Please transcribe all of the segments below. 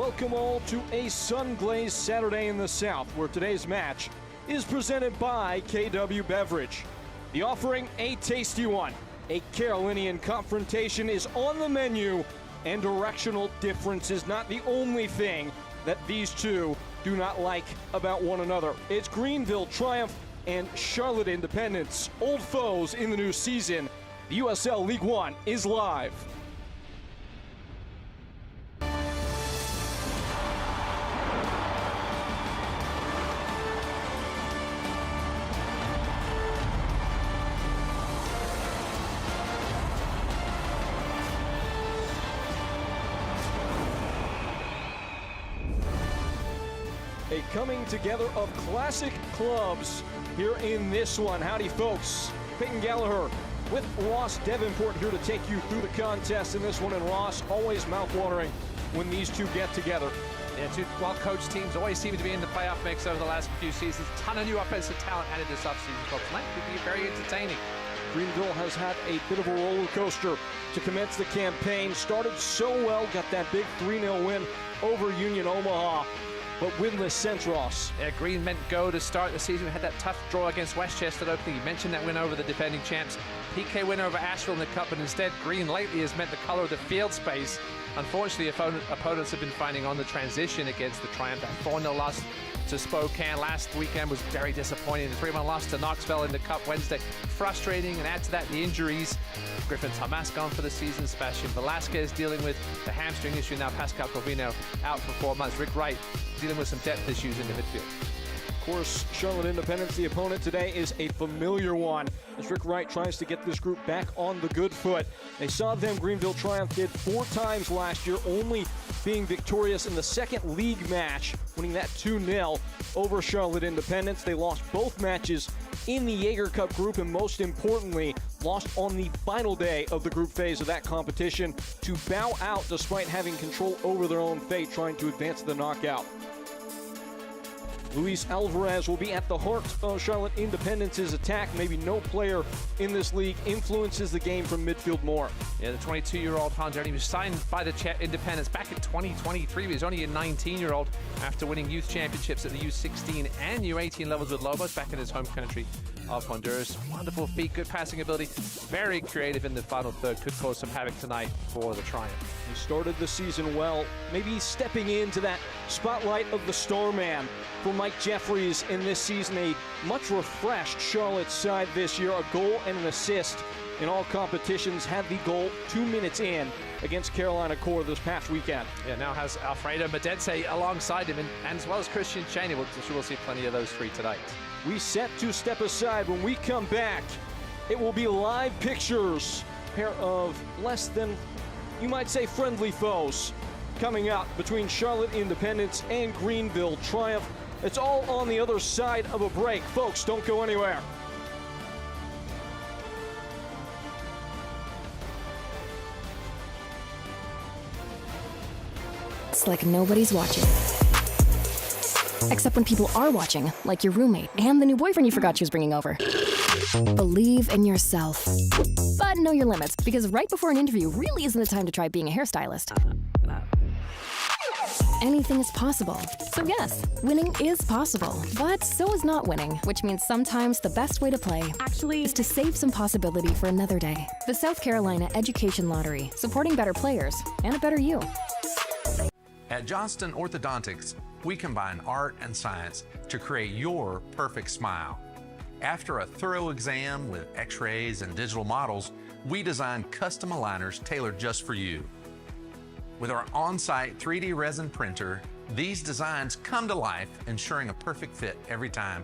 Welcome all to a sun-glazed Saturday in the South, where today's match is presented by KW Beverage. The offering, a tasty one. A Carolinian confrontation is on the menu, and directional difference is not the only thing that these two do not like about one another. It's Greenville Triumph and Charlotte Independence, old foes in the new season. The USL League One is live. A coming together of classic clubs here in this one. Howdy, folks. Peyton Gallagher with Ross Davenport here to take you through the contest in this one. And Ross, always mouthwatering when these two get together. Yeah, two well-coached teams always seem to be in the playoff mix over the last few seasons. Ton of new offensive talent added this offseason, folks. Tonight could be very entertaining. Greenville has had a bit of a roller coaster to commence the campaign. Started so well, got that big 3-0 win over Union Omaha, but winless since, Ross. Yeah, Green meant go to start the season. We had that tough draw against Westchester opening. You mentioned that win over the defending champs. PK win over Asheville in the Cup, but instead Green lately has meant the color of the field space. Unfortunately, opponents have been finding on the transition against the Triumph. That 4-0 loss to Spokane last weekend was very disappointing. The 3-1 loss to Knoxville in the Cup Wednesday, frustrating, and add to that the injuries. Griffin Tomas gone for the season. Sebastian Velasquez dealing with the hamstring issue. Now Pascal Covino out for 4 months. Rick Wright dealing with some depth issues in the midfield. Of course, Charlotte Independence, the opponent today, is a familiar one as Rick Wright tries to get this group back on the good foot. They saw them, Greenville Triumph did 4 times last year, only being victorious in the second league match, winning that 2-0 over Charlotte Independence. They lost both matches in the Jaeger Cup group, and most importantly, lost on the final day of the group phase of that competition to bow out despite having control over their own fate, trying to advance to the knockout. Luis Alvarez will be at the heart of Charlotte Independence's attack. Maybe no player in this league influences the game from midfield more. Yeah, the 22-year-old Hans Ernie was signed by the Independence back in 2023. He was only a 19-year-old after winning youth championships at the U16 and U18 levels with Lobos back in his home country of Honduras. Wonderful feet, good passing ability, very creative in the final third. Could cause some havoc tonight for the Triumph. He started the season well, maybe stepping into that spotlight of the star man for Mike Jeffries in this season. A much refreshed Charlotte side this year, a goal and an assist in all competitions. Had the goal 2 minutes in against Carolina Core this past weekend. Yeah, now has Alfredo Medense alongside him, and as well as Christian Cheney. We'll see plenty of those three tonight. We set to step aside. When we come back, it will be live pictures. A pair of less than, you might say, friendly foes coming out between Charlotte Independence and Greenville Triumph. It's all on the other side of a break. Folks, don't go anywhere. It's like nobody's watching. Except when people are watching, like your roommate and the new boyfriend you forgot she was bringing over. Believe in yourself. But know your limits, because right before an interview really isn't the time to try being a hairstylist. Anything is possible. So yes, winning is possible. But so is not winning, which means sometimes the best way to play is to save some possibility for another day. The South Carolina Education Lottery, supporting better players and a better you. At Johnston Orthodontics, we combine art and science to create your perfect smile. After a thorough exam with x-rays and digital models, we design custom aligners tailored just for you. With our on-site 3D resin printer, these designs come to life, ensuring a perfect fit every time.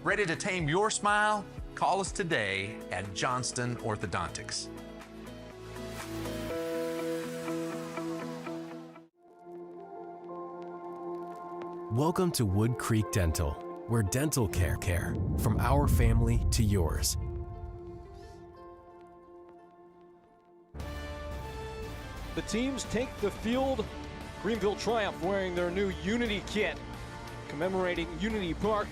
Ready to tame your smile? Call us today at Johnston Orthodontics. Welcome to Wood Creek Dental, where dental care from our family to yours. The teams take the field. Greenville Triumph wearing their new Unity kit, commemorating Unity Park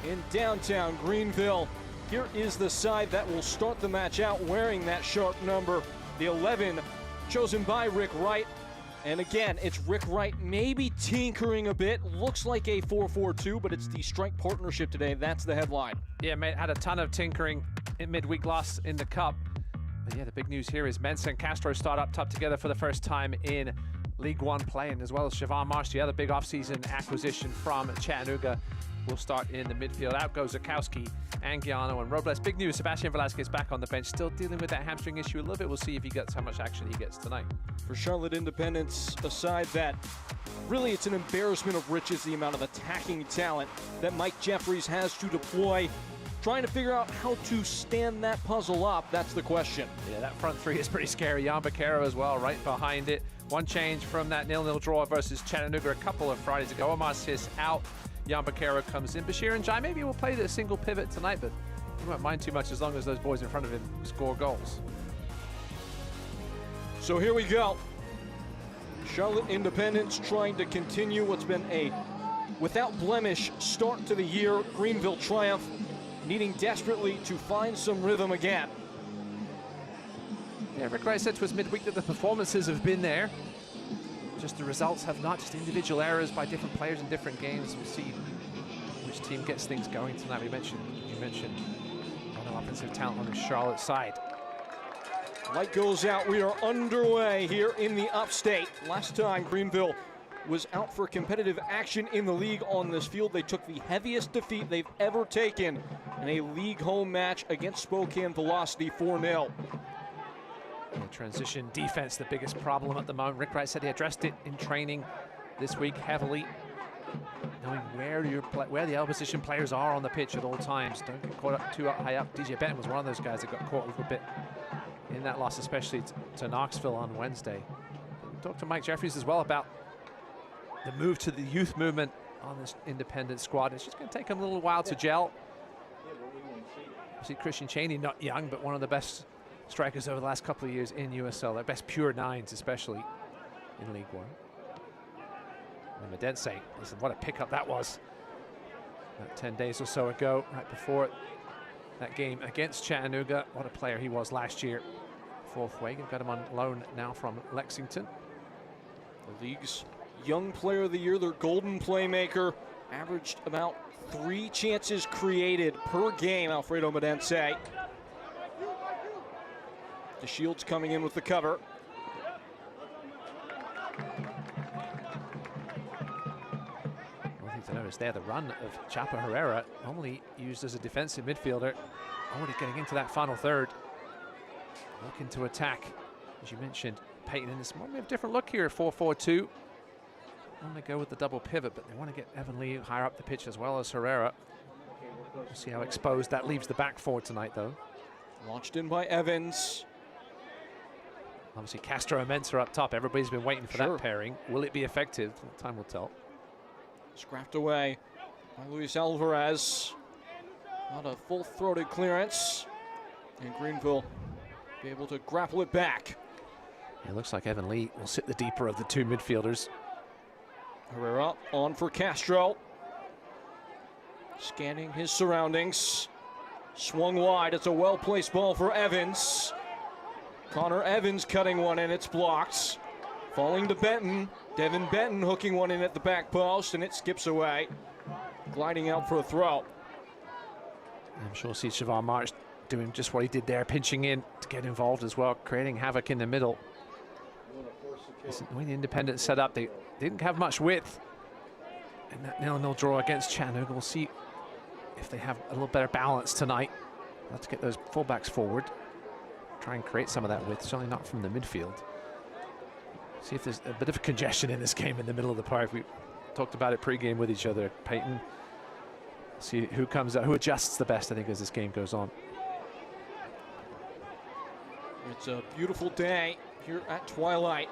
in downtown Greenville. Here is the side that will start the match out wearing that sharp number, the 11, chosen by Rick Wright. And again, it's Rick Wright maybe tinkering a bit. Looks like a 4-4-2, but it's the strike partnership today. That's the headline. Yeah, mate, had a ton of tinkering in midweek loss in the Cup. But yeah, the big news here is Mensah and Castro start up top together for the first time in League One play, and as well as Siobhan Marsh, the other big offseason acquisition from Chattanooga, will start in the midfield. Out goes Zakowski, Anguiano, and Robles. Big news, Sebastian Velasquez back on the bench, still dealing with that hamstring issue a little bit. We'll see if he gets how much action he gets tonight. For Charlotte Independence, aside that, really it's an embarrassment of riches, the amount of attacking talent that Mike Jeffries has to deploy. Trying to figure out how to stand that puzzle up, that's the question. Yeah, that front three is pretty scary. Jan Baquero as well, right behind it. One change from that 0-0 draw versus Chattanooga a couple of Fridays ago. Omar Sis out, Jan Baquero comes in. Bashir and Jai maybe will play the single pivot tonight, but he won't mind too much as long as those boys in front of him score goals. So here we go. Charlotte Independence trying to continue what's been a without blemish start to the year. Greenville triumph, needing desperately to find some rhythm again. Yeah, Rick Wright said to us midweek that the performances have been there. Just the results have not, just individual errors by different players in different games. We'll see which team gets things going tonight. You mentioned a lot of offensive talent on the Charlotte side. Light goes out. We are underway here in the upstate. Last time Greenville was out for competitive action in the league on this field, they took the heaviest defeat they've ever taken in a league home match against Spokane Velocity, 4-0. Transition defense, the biggest problem at the moment. Rick Wright said he addressed it in training this week heavily, knowing where the opposition players are on the pitch at all times. Don't get caught up too high up. DJ Benton was one of those guys that got caught a little bit in that loss, especially to Knoxville on Wednesday. Talked to Mike Jeffries as well about the move to the youth movement on this independent squad. It's just going to take him a little while to gel. See Christian Cheney, not young, but one of the best strikers over the last couple of years in USL. Their best pure nines, especially in League One. And Medense, listen, what a pickup that was. About 10 days or so ago, right before that game against Chattanooga. What a player he was last year. Fourth way, got him on loan now from Lexington. The league's young player of the year, their golden playmaker, averaged about 3 chances created per game, Alfredo Medense. The Shields coming in with the cover. One thing to notice there, the run of Chapa Herrera, normally used as a defensive midfielder, already getting into that final third. Looking to attack, as you mentioned, Peyton in this moment. We have a different look here, 4-4-2. Want to go with the double pivot, but they want to get Evan Lee higher up the pitch as well as Herrera. We'll see how exposed that leaves the back four tonight, though. Launched in by Evans. Obviously, Castro and Mensah up top. Everybody's been waiting for that pairing. Will it be effective? Time will tell. Scrapped away by Luis Alvarez. Not a full-throated clearance. And Greenville be able to grapple it back. It looks like Evan Lee will sit the deeper of the two midfielders. Herrera on for Castro. Scanning his surroundings. Swung wide. It's a well-placed ball for Evans. Connor Evans cutting one in. It's blocked. Falling to Benton. Devin Benton hooking one in at the back post, and it skips away. Gliding out for a throw. I'm sure see Siobhan Marsh doing just what he did there, pinching in to get involved as well, creating havoc in the middle. Listen, the way the Independents set up, they didn't have much width in that 0-0 draw against Chattanooga. We'll see if they have a little better balance tonight. Let's get those fullbacks forward. Try and create some of that width, certainly not from the midfield. See if there's a bit of congestion in this game in the middle of the park. We talked about it pre-game with each other. Peyton, see who comes out, who adjusts the best, I think, as this game goes on. It's a beautiful day here at twilight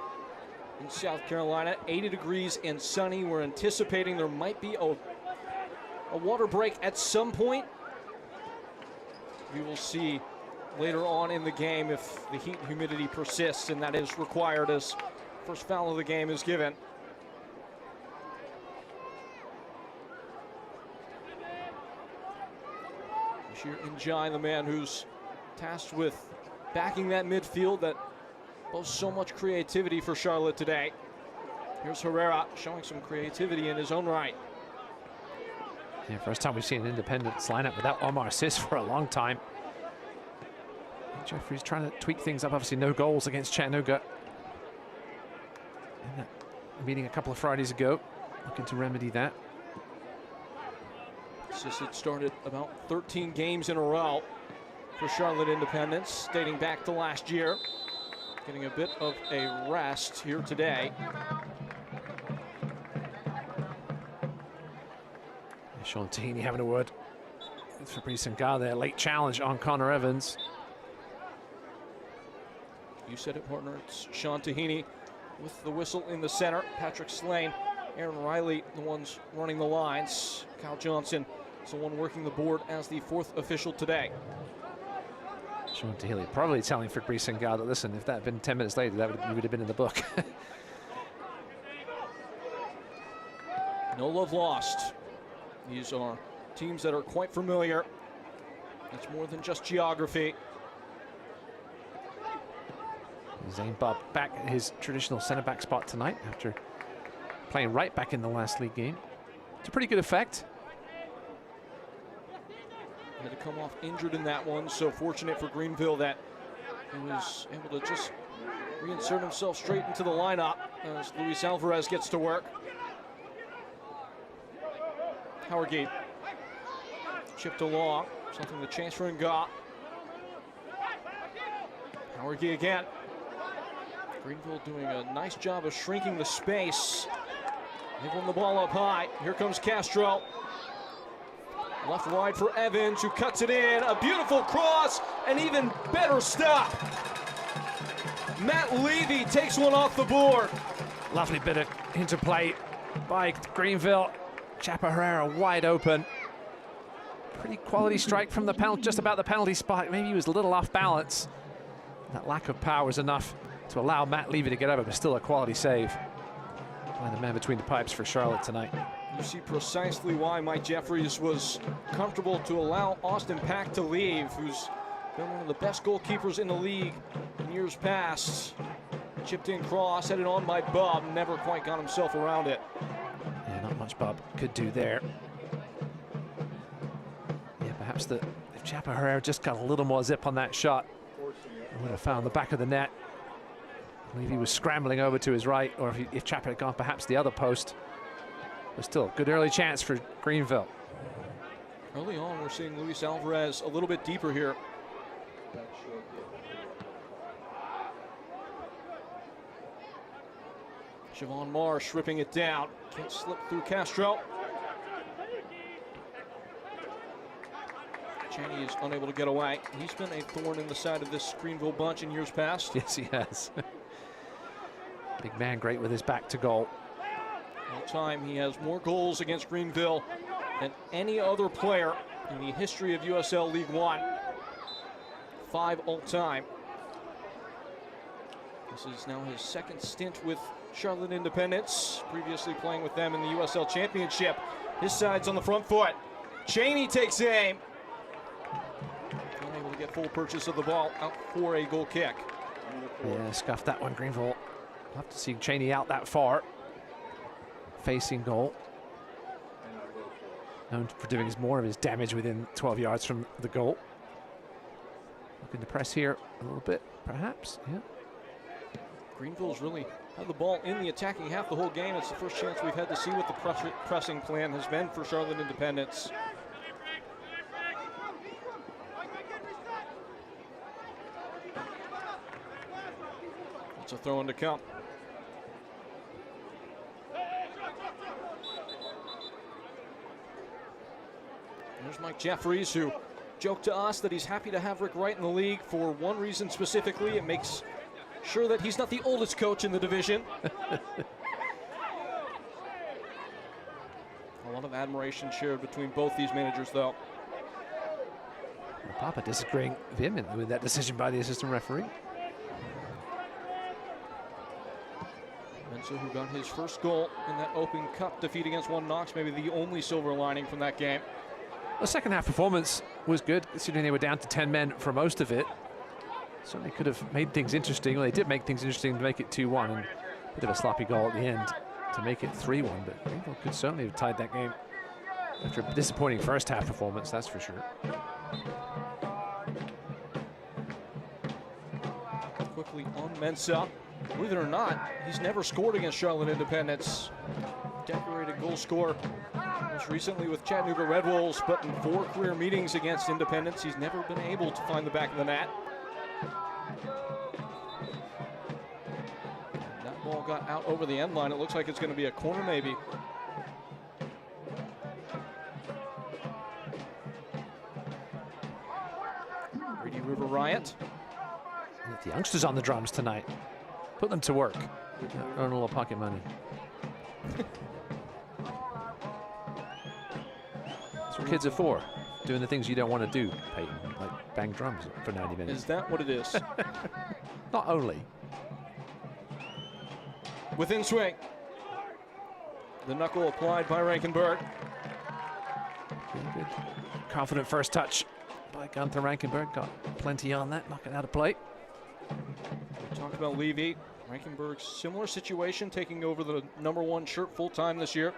in South Carolina. 80 degrees and sunny. We're anticipating there might be a water break at some point. We will see later on in the game if the heat and humidity persists, and that is required as first foul of the game is given. Bashir Njai, the man who's tasked with backing that midfield that boasts so much creativity for Charlotte today. Here's Herrera showing some creativity in his own right. Yeah, first time we've seen an Independence lineup without Omar Sis for a long time. Jeffrey's trying to tweak things up. Obviously no goals against Chattanooga in that meeting a couple of Fridays ago. Looking to remedy that. Sis had started about 13 games in a row for Charlotte Independence, dating back to last year. Getting a bit of a rest here today. Sean Tahini having a word with Fabrice Senga there. Late challenge on Connor Evans. You said it, partner. It's Sean Tahini with the whistle in the center. Patrick Slane, Aaron Riley, the ones running the lines. Kyle Johnson is the one working the board as the fourth official today. Sean Tahini probably telling Fabrice Senga that, listen, if that had been 10 minutes later, you would have been in the book. No love lost. These are teams that are quite familiar. It's more than just geography. Zane Bob back at his traditional centre-back spot tonight after playing right back in the last league game. It's a pretty good effect. Had to come off injured in that one, so fortunate for Greenville that he was able to just reinsert himself straight into the lineup as Luis Alvarez gets to work. Howard Gate chipped along, something the Chancellor got. Howard Gate again. Greenville doing a nice job of shrinking the space. They've won the ball up high. Here comes Castro. Left wide for Evans, who cuts it in. A beautiful cross, an even better stop. Matt Levy takes one off the board. Lovely bit of interplay by Greenville. Chapa Herrera wide open. Pretty quality strike from the penalty, just about the penalty spot. Maybe he was a little off balance. That lack of power was enough to allow Matt Levy to get over, but still a quality save by the man between the pipes for Charlotte tonight. You see precisely why Mike Jeffries was comfortable to allow Austin Pack to leave, who's been one of the best goalkeepers in the league in years past. Chipped in cross, headed on by Bub, never quite got himself around it. Yeah, not much Bub could do there. Yeah, perhaps if Chapa Herrera just got a little more zip on that shot, he would have found the back of the net. I believe he was scrambling over to his right, or if Chapa had gone perhaps the other post. But still, good early chance for Greenville. Early on, we're seeing Luis Alvarez a little bit deeper here. Siobhan Marsh ripping it down. Can't slip through Castro. Chaney is unable to get away. He's been a thorn in the side of this Greenville bunch in years past. Yes, he has. Big man, great with his back to goal. All time, he has more goals against Greenville than any other player in the history of USL League One. 5 all time. This is now his second stint with Charlotte Independence, previously playing with them in the USL Championship. His side's on the front foot. Chaney takes aim. Unable to get full purchase of the ball, out for a goal kick. Yeah, scuffed that one, Greenville. Love to see Chaney out that far. Facing goal. Known for doing more of his damage within 12 yards from the goal. Looking to press here a little bit, perhaps. Yeah. Greenville's really had the ball in the attacking half the whole game. It's the first chance we've had to see what the pressing plan has been for Charlotte Independence. It's a throw in to come. There's Mike Jeffries, who joked to us that he's happy to have Rick Wright in the league for one reason specifically. It makes sure that he's not the oldest coach in the division. A lot of admiration shared between both these managers, though. Well, Papa disagreeing vehemently with that decision by the assistant referee. Mensa, who got his first goal in that Open Cup defeat against One Knox, maybe the only silver lining from that game. The second half performance was good, considering they were down to 10 men for most of it. Certainly could have made things interesting. Well, they did make things interesting to make it 2-1, and a bit of a sloppy goal at the end. to make it 3-1, but Greenville could certainly have tied that game after a disappointing first half performance, that's for sure. Quickly on Mensah. Believe it or not, he's never scored against Charlotte Independence. Decorated goal scorer most recently with Chattanooga Red Wolves, but in 4 career meetings against Independence, he's never been able to find the back of the net. And that ball got out over the end line. It looks like it's going to be a corner maybe. Grady River Riot. The youngsters on the drums tonight. Put them to work. Earn a little pocket money. That's what kids are for. Doing the things you don't want to do, Peyton. Like bang drums for 90 minutes. Is that what it is? Not only. Within swing. The knuckle applied by Rankenberg. Good. Confident first touch by Gunther Rankenberg. Got plenty on that. Knocking out of play. We talked about Levy. Rankenberg's similar situation, taking over the #1 shirt full-time this year.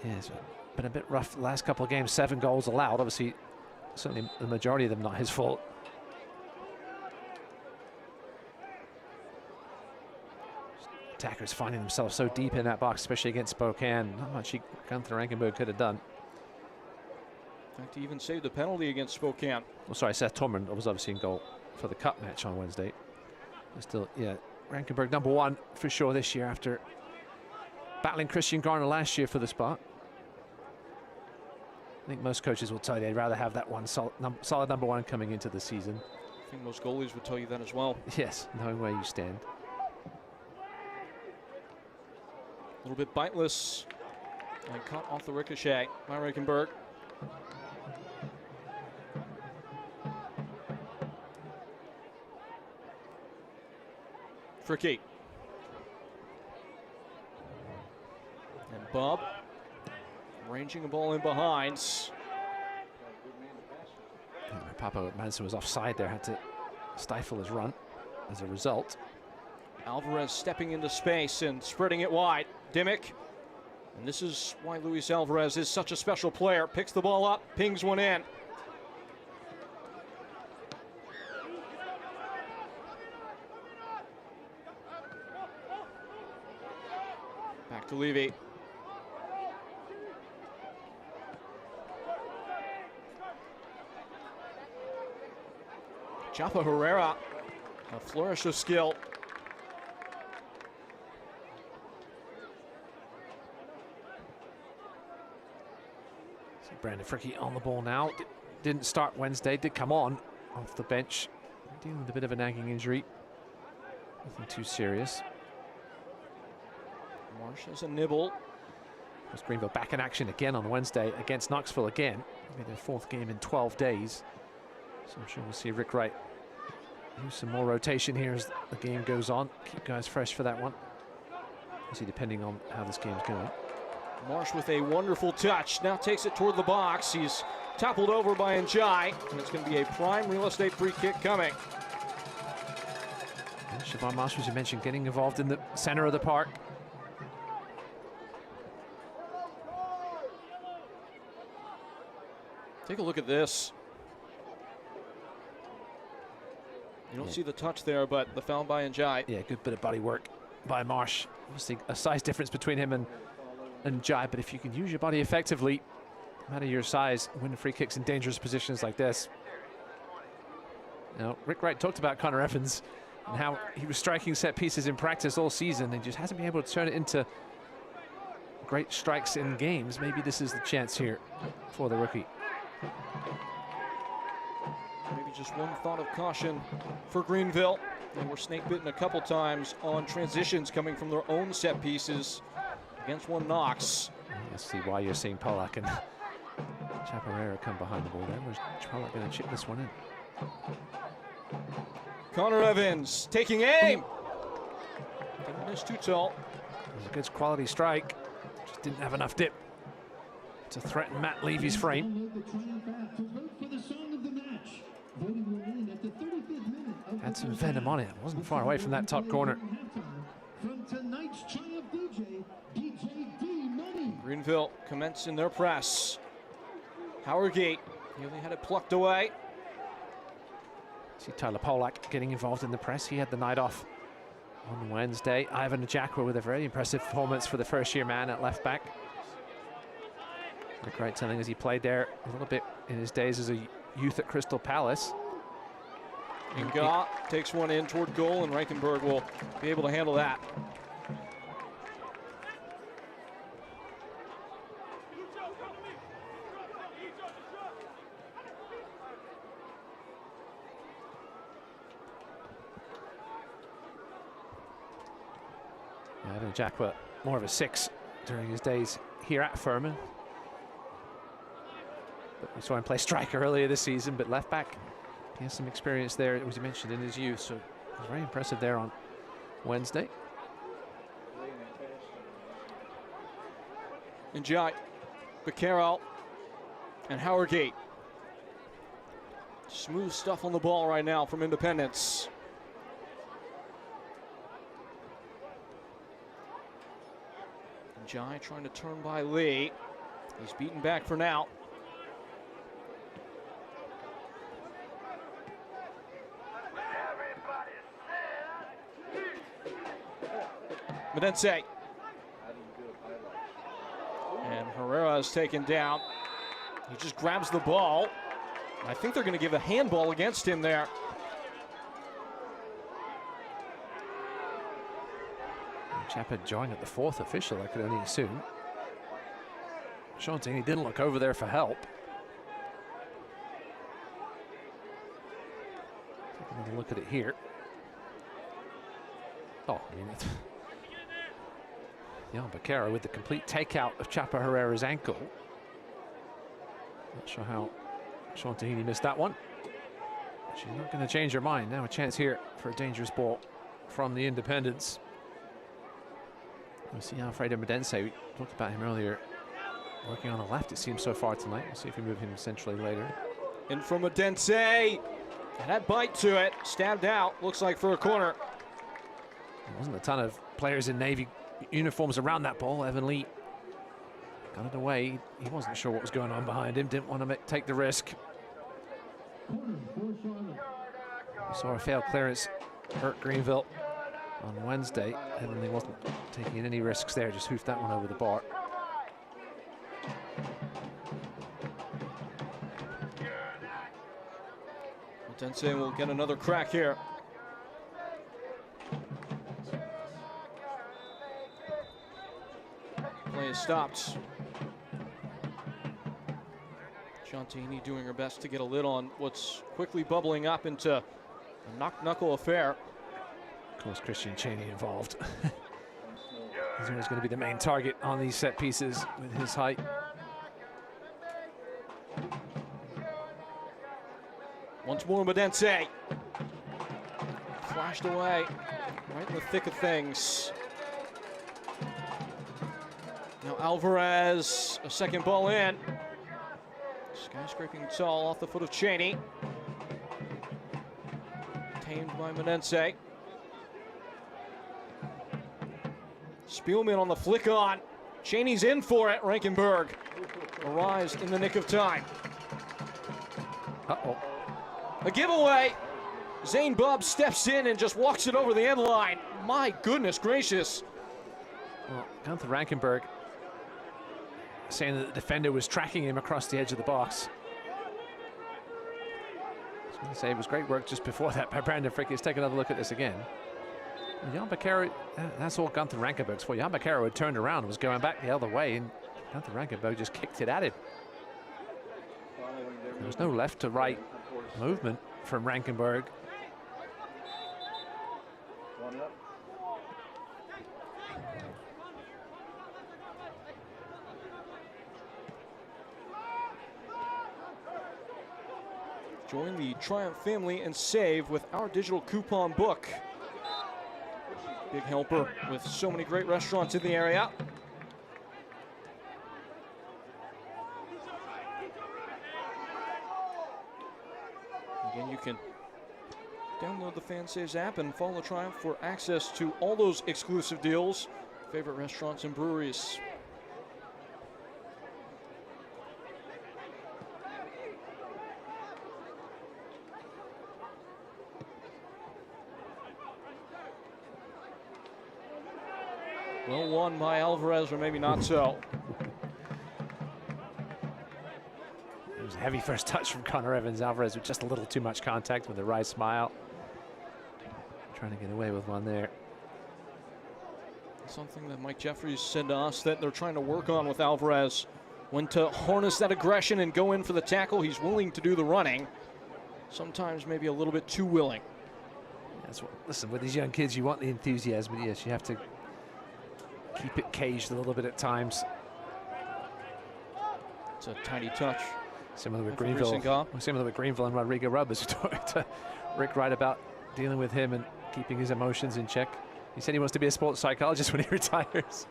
Yeah, it's been a bit rough the last couple of games. 7 goals allowed. Obviously, certainly the majority of them not his fault. Attackers finding themselves so deep in that box, especially against Spokane. Not much Gunther Rankenberg could have done. In fact, he even saved a penalty against Spokane. Well, sorry, Seth Tormund was obviously in goal for the cup match on Wednesday. But still, yeah, Rankenberg #1 for sure this year after battling Christian Garner last year for the spot. I think most coaches will tell you they'd rather have that one solid #1 coming into the season. I think most goalies would tell you that as well. Yes, knowing where you stand. A little bit biteless and caught off the ricochet by Rankenberg. Fricky. And Bob ranging a ball in behind. Papa Manson was offside there, had to stifle his run as a result. Alvarez stepping into space and spreading it wide. Dimmick. And this is why Luis Alvarez is such a special player. Picks the ball up, pings one in. Back to Levy. Chapa Herrera, a flourish of skill. So Brandon Fricky on the ball now. Didn't start Wednesday, did come on off the bench. Dealing with a bit of a nagging injury. Nothing too serious. Marsh has a nibble. Was Greenville back in action again on Wednesday against Knoxville again. Maybe their 4th game in 12 days. So I'm sure we'll see Rick Wright use some more rotation here as the game goes on. Keep guys fresh for that one. See, depending on how this game's going. Marsh with a wonderful touch. Now takes it toward the box. He's toppled over by Njai, and it's going to be a prime real estate free kick coming. And Siobhan Marsh, as you mentioned, getting involved in the center of the park. Take a look at this. You don't see the touch there, but the foul by Njai. Yeah, good bit of body work by Marsh. Obviously a size difference between him and Njai, but if you can use your body effectively, no matter your size, win free kicks in dangerous positions like this. Now, Rick Wright talked about Connor Evans and how he was striking set pieces in practice all season and just hasn't been able to turn it into great strikes in games. Maybe this is the chance here for the rookie. Maybe just one thought of caution for Greenville. They were snake bitten a couple times on transitions coming from their own set pieces against one Knox. Let's see why you're seeing Pollack and Chaparrera come behind the ball there. Where's Pollack going to chip this one in? Connor Evans taking aim. Didn't miss too tall. It was a good quality strike. Just didn't have enough dip to threaten Matt Levy's frame. Had some venom on it. Wasn't far away from that top corner. From tonight's Triumph DJ, Greenville commencing their press. Howard Gate nearly had it plucked away. See Tyler Polak getting involved in the press. He had the night off on Wednesday. Ivan Ajakwa with a very impressive performance for the first-year man at left back. Rick Wright telling us he played there a little bit in his days as a youth at Crystal Palace. Inga takes one in toward goal, and Reichenberg will be able to handle that. Ivan Ajakwa, more of a 6 during his days here at Furman. But we saw him play striker earlier this season, but left back. He has some experience there, as you mentioned, in his youth, so it was very impressive there on Wednesday. Njai, Becerril, and Howard Gate. Smooth stuff on the ball right now from Independence. Njai trying to turn by Lee. He's beaten back for now. Medense. And Herrera is taken down. He just grabs the ball. I think they're going to give a handball against him there. Chapper joined at the 4th official, I could only assume. Shantini didn't look over there for help. Take another look at it here. Oh, I mean, Jan Becerril with the complete takeout of Chapa Herrera's ankle. Not sure how Shantini missed that one. She's not going to change her mind. Now a chance here for a dangerous ball from the Independents. We'll see Alfredo Medense. We talked about him earlier. Working on the left, it seems, so far tonight. We'll see if we move him centrally later. In from Medense. And that bite to it. Stabbed out. Looks like for a corner. There wasn't a ton of players in Navy uniforms around that ball. Evan Lee got it away. He wasn't sure what was going on behind him. Didn't want to take the risk. We saw a failed clearance hurt Greenville on Wednesday. Evan Lee wasn't taking any risks there. Just hoofed that one over the bar. Medense will get another crack here. Play is stopped. Shantini doing her best to get a lid on what's quickly bubbling up into a knock-knuckle affair. Of course, Christian Cheney involved. He's always going to be the main target on these set pieces with his height. Once more, Medense. Flashed away, right in the thick of things. Now Alvarez, a second ball in. Skyscraping tall off the foot of Cheney. Tamed by Medense. Spielman on the flick on. Cheney's in for it. Reichenberg arrives in the nick of time. Uh-oh. A giveaway. Zane Bubb steps in and just walks it over the end line. My goodness gracious. Well, Gunther Rankenberg saying that the defender was tracking him across the edge of the box. I was going to say it was great work just before that by Brandon Frick. Let's take another look at this again. Jan Becerril, that's all Gunther Rankenberg's for. Jan Becerril had turned around and was going back the other way, and Gunther Rankenberg just kicked it at him. There was no left to right movement from Rankenberg. Join the Triumph family and save with our digital coupon book. Big helper with so many great restaurants in the area. Again, you can download the FanSaves app and follow Triumph for access to all those exclusive deals, favorite restaurants and breweries. Well won by Alvarez, or maybe not so. It was a heavy first touch from Connor Evans. Alvarez with just a little too much contact with the right smile. Trying to get away with one there. Something that Mike Jeffries said to us that they're trying to work on with Alvarez. When to harness that aggression and go in for the tackle, he's willing to do the running. Sometimes maybe a little bit too willing. That's what, listen, with these young kids, you want the enthusiasm, but yes, you have to keep it caged a little bit at times. It's a tiny touch. Similar with Greenville. Similar with Greenville and Rodrigo Rubbers. Talking to Rick Wright about dealing with him and keeping his emotions in check. He said he wants to be a sports psychologist when he retires.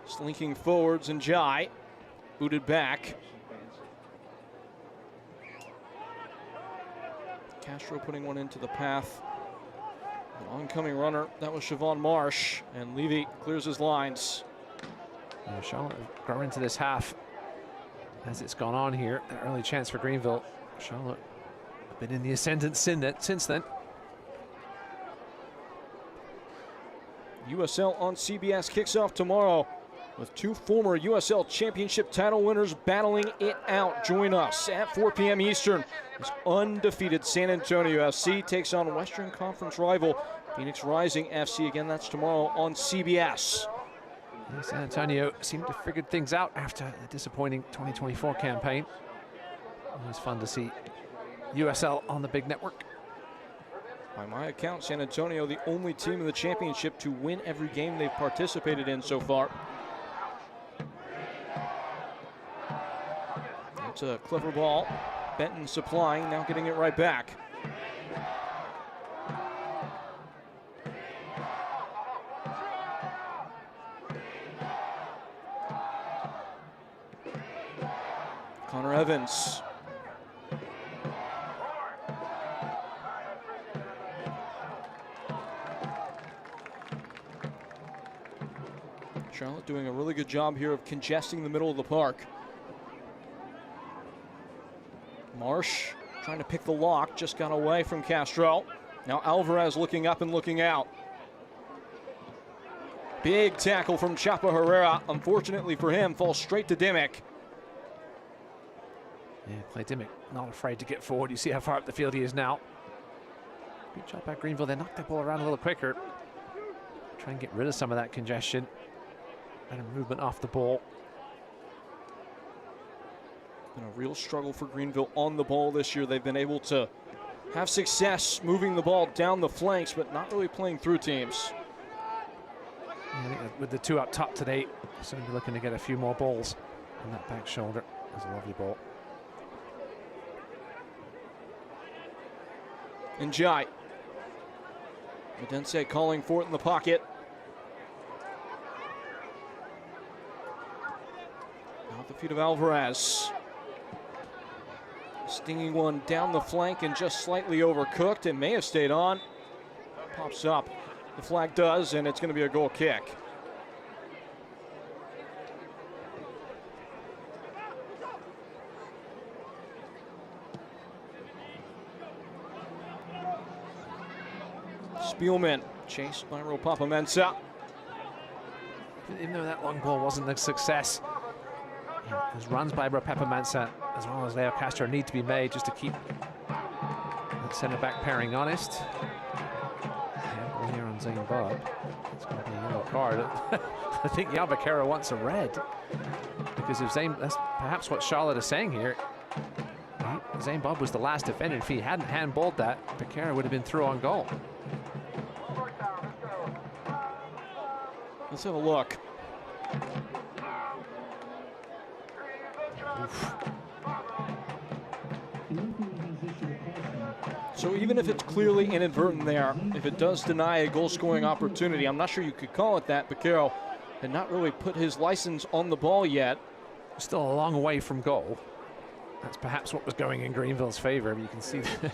Slinking forwards and Jai. Booted back. Castro putting one into the path. An oncoming runner, that was Siobhan Marsh, and Levy clears his lines. Yeah, Charlotte grow into this half as it's gone on here. An early chance for Greenville. Charlotte have been in the ascendant since then. USL on CBS kicks off tomorrow with two former USL Championship title winners battling it out. Join us at 4 p.m. Eastern as undefeated San Antonio FC takes on Western Conference rival Phoenix Rising FC. Again, that's tomorrow on CBS. Yeah, San Antonio seemed to have figured things out after the disappointing 2024 campaign. Always fun to see USL on the big network. By my account, San Antonio, the only team in the championship to win every game they've participated in so far. It's a clever ball. Benton supplying, now getting it right back. Connor Evans. Charlotte doing a really good job here of congesting the middle of the park. Marsh trying to pick the lock, just got away from Castro. Now Alvarez looking up and looking out. Big tackle from Chapa Herrera. Unfortunately for him, falls straight to Dimmick. Yeah, Clay Dimmick not afraid to get forward. You see how far up the field he is now. Good job by Greenville. They knocked that ball around a little quicker. Try and get rid of some of that congestion. Better movement off the ball. Been a real struggle for Greenville on the ball this year. They've been able to have success moving the ball down the flanks, but not really playing through teams. Yeah, I think with the two up top today, certainly looking to get a few more balls on that back shoulder. That's a lovely ball. And Jai. Medense calling for it in the pocket. Now at the feet of Alvarez. Stinging one down the flank and just slightly overcooked. It may have stayed on. Pops up. The flag does, and it's going to be a goal kick. Spielman chased by Ropapa-Mensah. Even though that long ball wasn't a success, his runs by Ropapa-Mensah as well as Leo Castro need to be made just to keep that centre-back pairing honest. Yeah, here on Zane Bob. It's going to be a yellow card. I think Yabakera wants a red because if Zane, that's perhaps what Charlotte is saying here. Zane Bob was the last defender. If he hadn't handballed that, Becerra would have been through on goal. Let's have a look. Oof. So even if it's clearly inadvertent there, if it does deny a goal-scoring opportunity, I'm not sure you could call it that. Becerra had not really put his license on the ball yet. Still a long way from goal. That's perhaps what was going in Greenville's favor. You can see the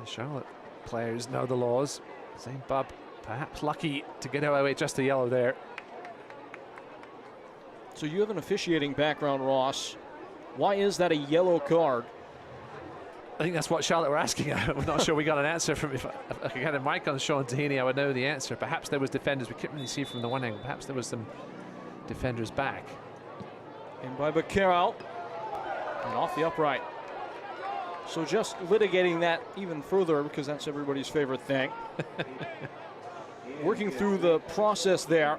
Charlotte players know the laws. Zane Bob perhaps lucky to get away with just a yellow there. So you have an officiating background, Ross. Why is that a yellow card? think that's what Charlotte were asking. I'm not sure we got an answer from. If I could get a mic on Sean Tahini, I would know the answer. Perhaps there was defenders. We couldn't really see from the one angle. Perhaps there was some defenders back. In by Baquero. And off the upright. So just litigating that even further, because that's everybody's favorite thing. Working through the process there.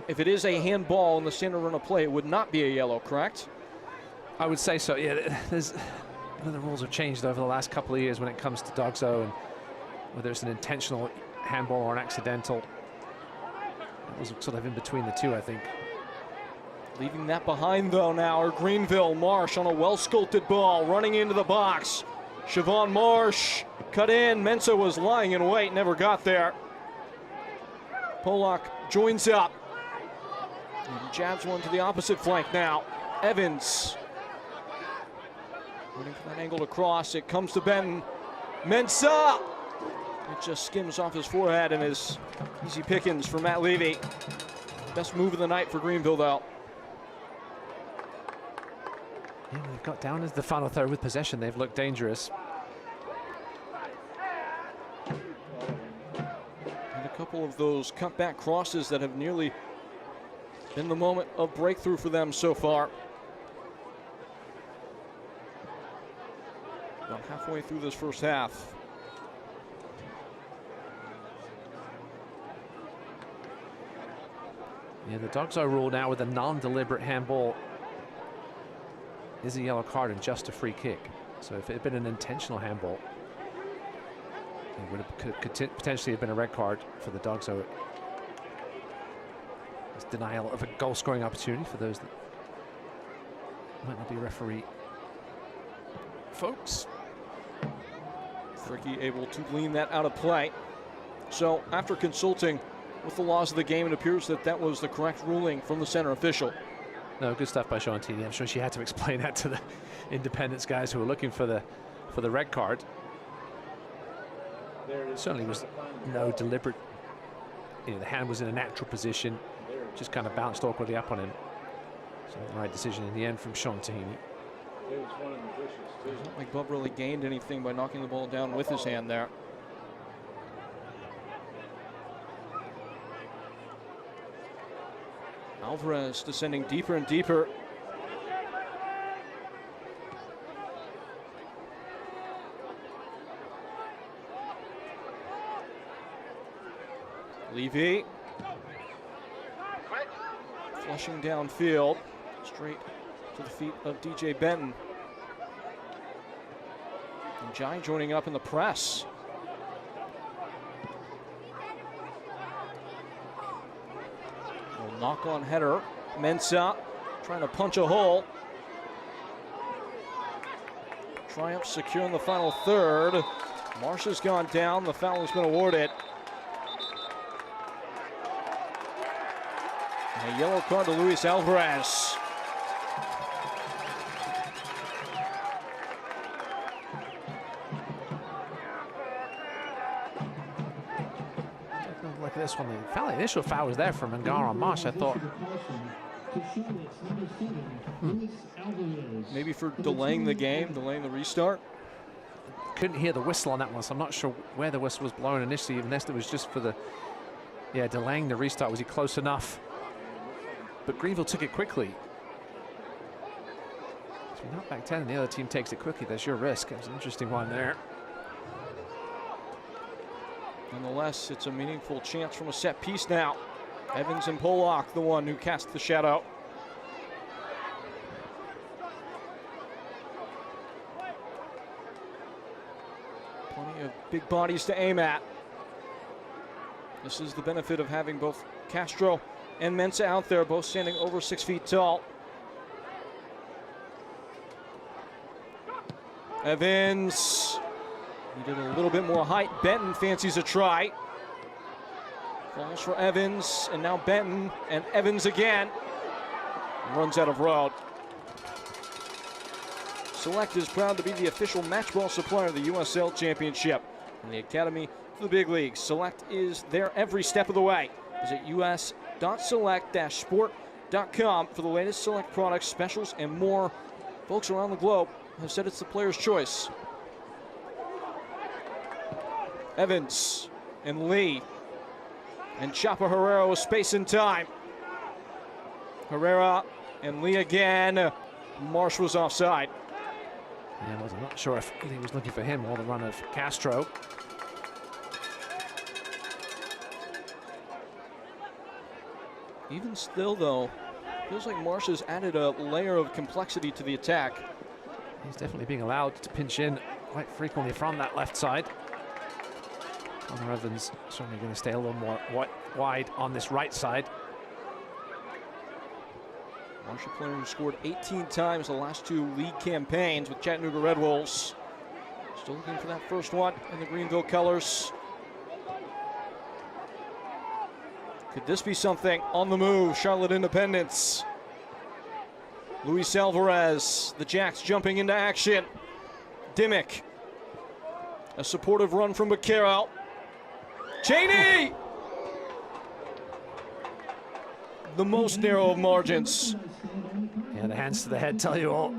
If it is a handball in the standard run of play, it would not be a yellow, correct? I would say so, yeah. The rules have changed over the last couple of years when it comes to DOGSO, and whether it's an intentional handball or an accidental. It was sort of in between the two, I think. Leaving that behind, though, now are Greenville. Marsh on a well-sculpted ball, running into the box. Siobhan Marsh cut in. Mensah was lying in wait, never got there. Polak joins up. And jabs one to the opposite flank now. Evans. Waiting for that angle to cross. It comes to Benton. Mensah! It just skims off his forehead and is easy pickings for Matt Levy. Best move of the night for Greenville, though. Yeah, they've got down into the final third with possession. They've looked dangerous. And a couple of those cutback crosses that have nearly been the moment of breakthrough for them so far. About halfway through this first half. Yeah, the DOGSO rule now with a non-deliberate handball is a yellow card and just a free kick. So if it had been an intentional handball, it would have could potentially have been a red card for the DOGSO. It's denial of a goal-scoring opportunity for those that might not be referee folks. Fricky able to glean that out of play. So after consulting with the laws of the game, it appears that that was the correct ruling from the center official. No, good stuff by Sean Tahini. I'm sure she had to explain that to the Independence guys who were looking for the red card. There certainly was no deliberate. You know, the hand was in a natural position, just kind of bounced awkwardly up on him. So the right decision in the end from Sean Tahini. It doesn't like Bub really gained anything by knocking the ball down with his hand there. Alvarez descending deeper and deeper. Levy. Flushing downfield. Straight to the feet of DJ Benton. And Jai joining up in the press. Knock-on header. Mensah trying to punch a hole. Triumph secure in the final third. Marsh has gone down. The foul has been awarded. And a yellow card to Luis Alvarez. Look at this one. The initial foul was there from Ngara on Marsh. I thought maybe for delaying the game, delaying the restart. Couldn't hear the whistle on that one, so I'm not sure where the whistle was blown initially, unless it was just for the delaying the restart. Was he close enough? But Greenville took it quickly. So not back 10 and the other team takes it quickly. There's your risk. It was an interesting one there. Nonetheless, it's a meaningful chance from a set piece now. Evans and Polak, the one who cast the shadow. Plenty of big bodies to aim at. This is the benefit of having both Castro and Mensah out there, both standing over 6 feet tall. Evans needed a little bit more height. Benton fancies a try. Falls for Evans, and now Benton, and Evans again. Runs out of road. Select is proud to be the official match ball supplier of the USL Championship. From the Academy to the big leagues, Select is there every step of the way. Visit us.select-sport.com for the latest Select products, specials, and more. Folks around the globe have said it's the player's choice. Evans and Lee. And Chapa Herrera with space and time. Herrera and Lee again. Marsh was offside. Yeah, I'm not sure if Lee was looking for him or the run of Castro. Even still, though, feels like Marsh has added a layer of complexity to the attack. He's definitely being allowed to pinch in quite frequently from that left side. Connor Evans certainly going to stay a little more wide on this right side. Marsh, a player who scored 18 times the last 2 league campaigns with Chattanooga Red Wolves. Still looking for that first one in the Greenville colors. Could this be something on the move? Charlotte Independence. Luis Alvarez, the Jacks jumping into action. Dimmick. A supportive run from Baquero. Cheney! The most narrow of margins. Yeah, the hands to the head tell you all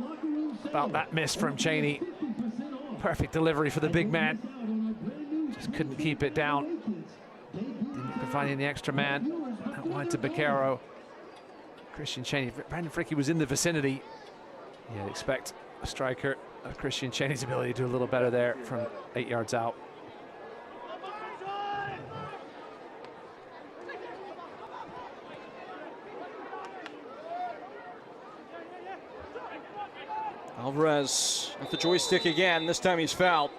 about that miss from Cheney. Perfect delivery for the big man. Just couldn't keep it down. Didn't finding the extra man. That wide to Baquero. Christian Cheney. Brandon Fricke was in the vicinity. You'd expect a striker of Christian Cheney's ability to do a little better there from 8 yards out. Alvarez at the joystick again. This time he's fouled.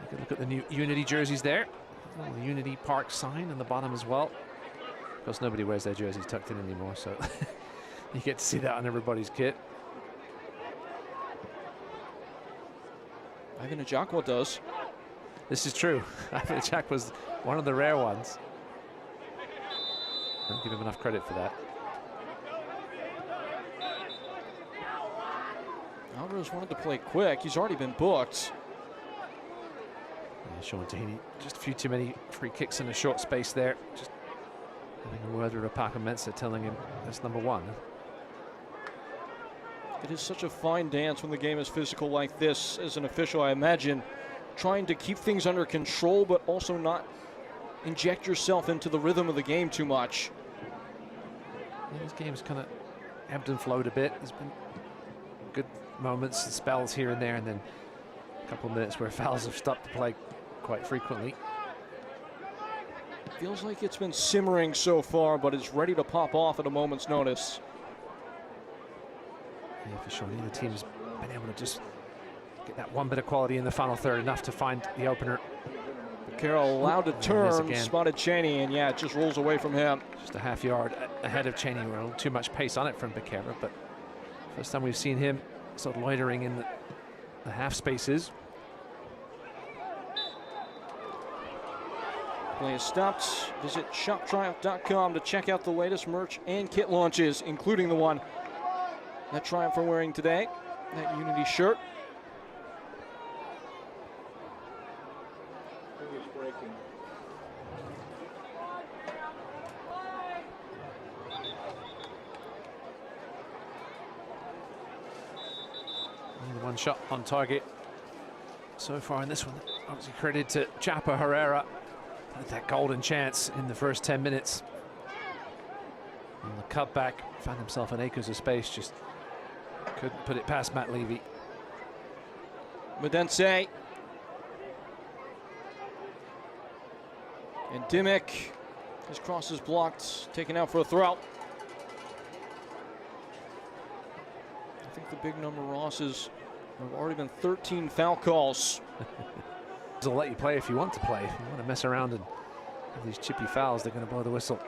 Take a look at the new Unity jerseys there. The Unity Park sign on the bottom as well. Of course, nobody wears their jerseys tucked in anymore, so you get to see that on everybody's kit. Ivan Ajakwa does. This is true. Ivan Ajakwa was one of the rare ones. Don't give him enough credit for that. Alvarez wanted to play quick. He's already been booked. Yeah, Sean Deaney, just a few too many free kicks in a short space there. Just having a word with Ropaka Mensah telling him that's number 1. It is such a fine dance when the game is physical like this. As an official, I imagine trying to keep things under control, but also not inject yourself into the rhythm of the game too much. Yeah, this game's kind of ebbed and flowed a bit. There's been good moments and spells here and there, and then a couple of minutes where fouls have stopped the play quite frequently. Feels like it's been simmering so far, but it's ready to pop off at a moment's notice. Yeah, for sure. The team's been able to just get that one bit of quality in the final third, enough to find the opener. Carroll allowed to turn, spotted Cheney, and yeah, it just rolls away from him. Just a half yard ahead of Cheney. A little too much pace on it from Baquero, but first time we've seen him sort of loitering in the half spaces. Play is stopped. Visit shoptriumph.com to check out the latest merch and kit launches, including the one that Triumph are wearing today, that Unity shirt. One shot on target so far in this one. Obviously credited to Chapa Herrera. Had that golden chance in the first 10 minutes. On the cutback, found himself in acres of space, just couldn't put it past Matt Levy. Medense. And Dimmick. His cross is blocked, taken out for a throw. I think the big number, Ross, is there have already been 13 foul calls. They'll let you play if you want to play. If you want to mess around and have these chippy fouls, they're going to blow the whistle.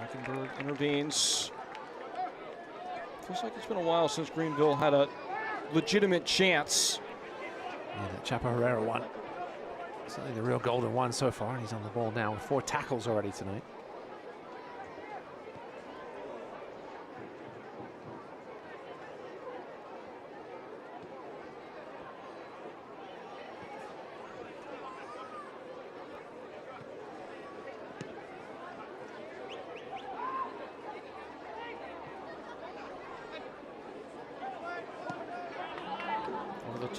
Mecklenburg intervenes. Feels like it's been a while since Greenville had a legitimate chance. Yeah, that Chapa Herrera one. Certainly the real golden one so far, and he's on the ball now with 4 tackles already tonight.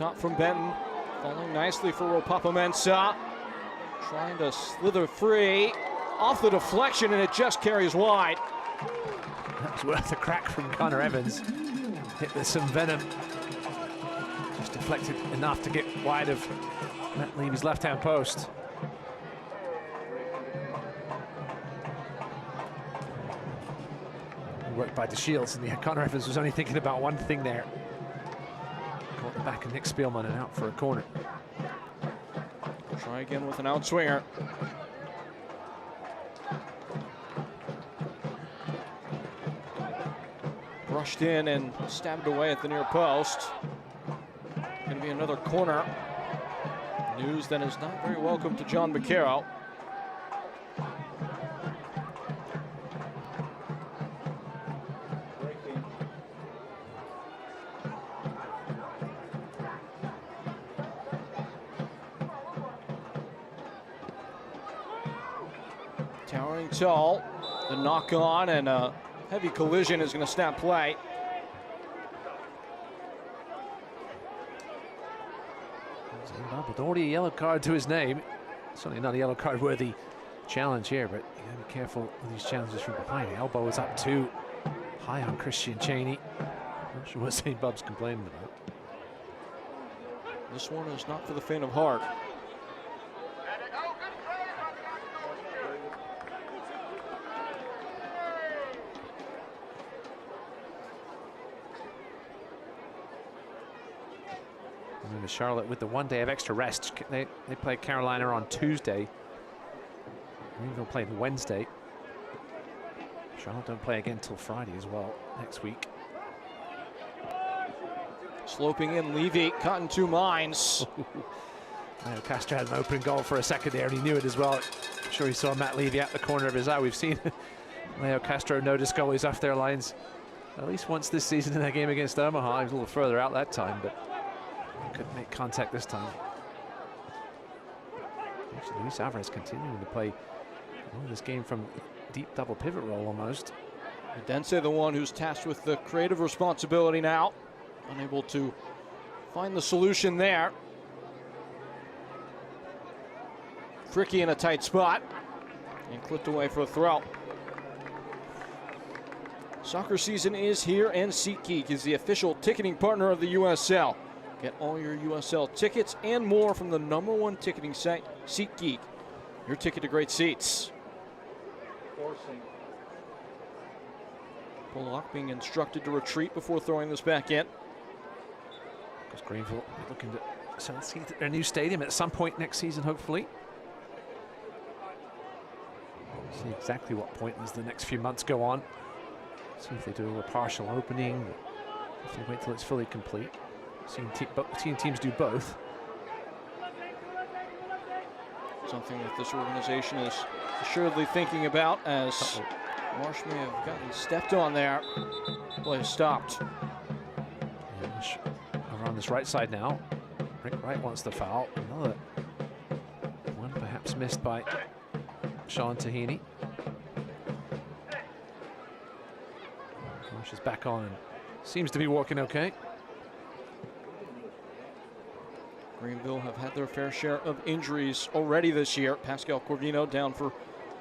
top from Benton. Falling nicely for Ropapa-Mensah. Trying to slither free. Off the deflection, and it just carries wide. That was worth a crack from Connor Evans. Hit with some venom. Just deflected enough to get wide of Matt Levy's left-hand post. Worked by DeShields, and Connor Evans was only thinking about one thing there. Caught the back of Nick Spielman and out for a corner. Try again with an outswinger. Brushed in and stabbed away at the near post. Going to be another corner. News that is not very welcome to John McCarroll. Towering tall, the knock on and a heavy collision is going to snap play. With already a yellow card to his name. Certainly not a yellow card worthy challenge here, but you gotta be careful with these challenges from behind. The elbow is up too high on Christian Cheney. Not sure what St. Bub's complaining about. This one is not for the faint of heart. Charlotte with the 1 day of extra rest. They play Carolina on Tuesday. Greenville played Wednesday. Charlotte don't play again till Friday as well next week. Sloping in, Levy caught in two minds. Leo Castro had an open goal for a second there, and he knew it as well. I'm sure he saw Matt Levy at the corner of his eye. We've seen Leo Castro notice goalies off their lines at least once this season in that game against Omaha. He was a little further out that time, but couldn't make contact this time. Actually, Luis Alvarez continuing to play this game from deep double pivot role almost. Dense, the one who's tasked with the creative responsibility now. Unable to find the solution there. Fricky in a tight spot. And clipped away for a throw. Soccer season is here, and SeatGeek is the official ticketing partner of the USL. Get all your USL tickets and more from the #1 ticketing site, SeatGeek. Your ticket to great seats. Pollock being instructed to retreat before throwing this back in. Because Greenville looking to sell their new stadium at some point next season, hopefully. See exactly what point as the next few months go on. See if they do a partial opening, if they wait till it's fully complete. Seeing teams do both. Something that this organization is assuredly thinking about, as Marsh may have gotten stepped on there. Play stopped. Over on this right side now. Rick Wright wants the foul. Another one perhaps missed by Sean Tahini. Marsh is back on and seems to be walking okay. Greenville have had their fair share of injuries already this year. Pascal Corvino down for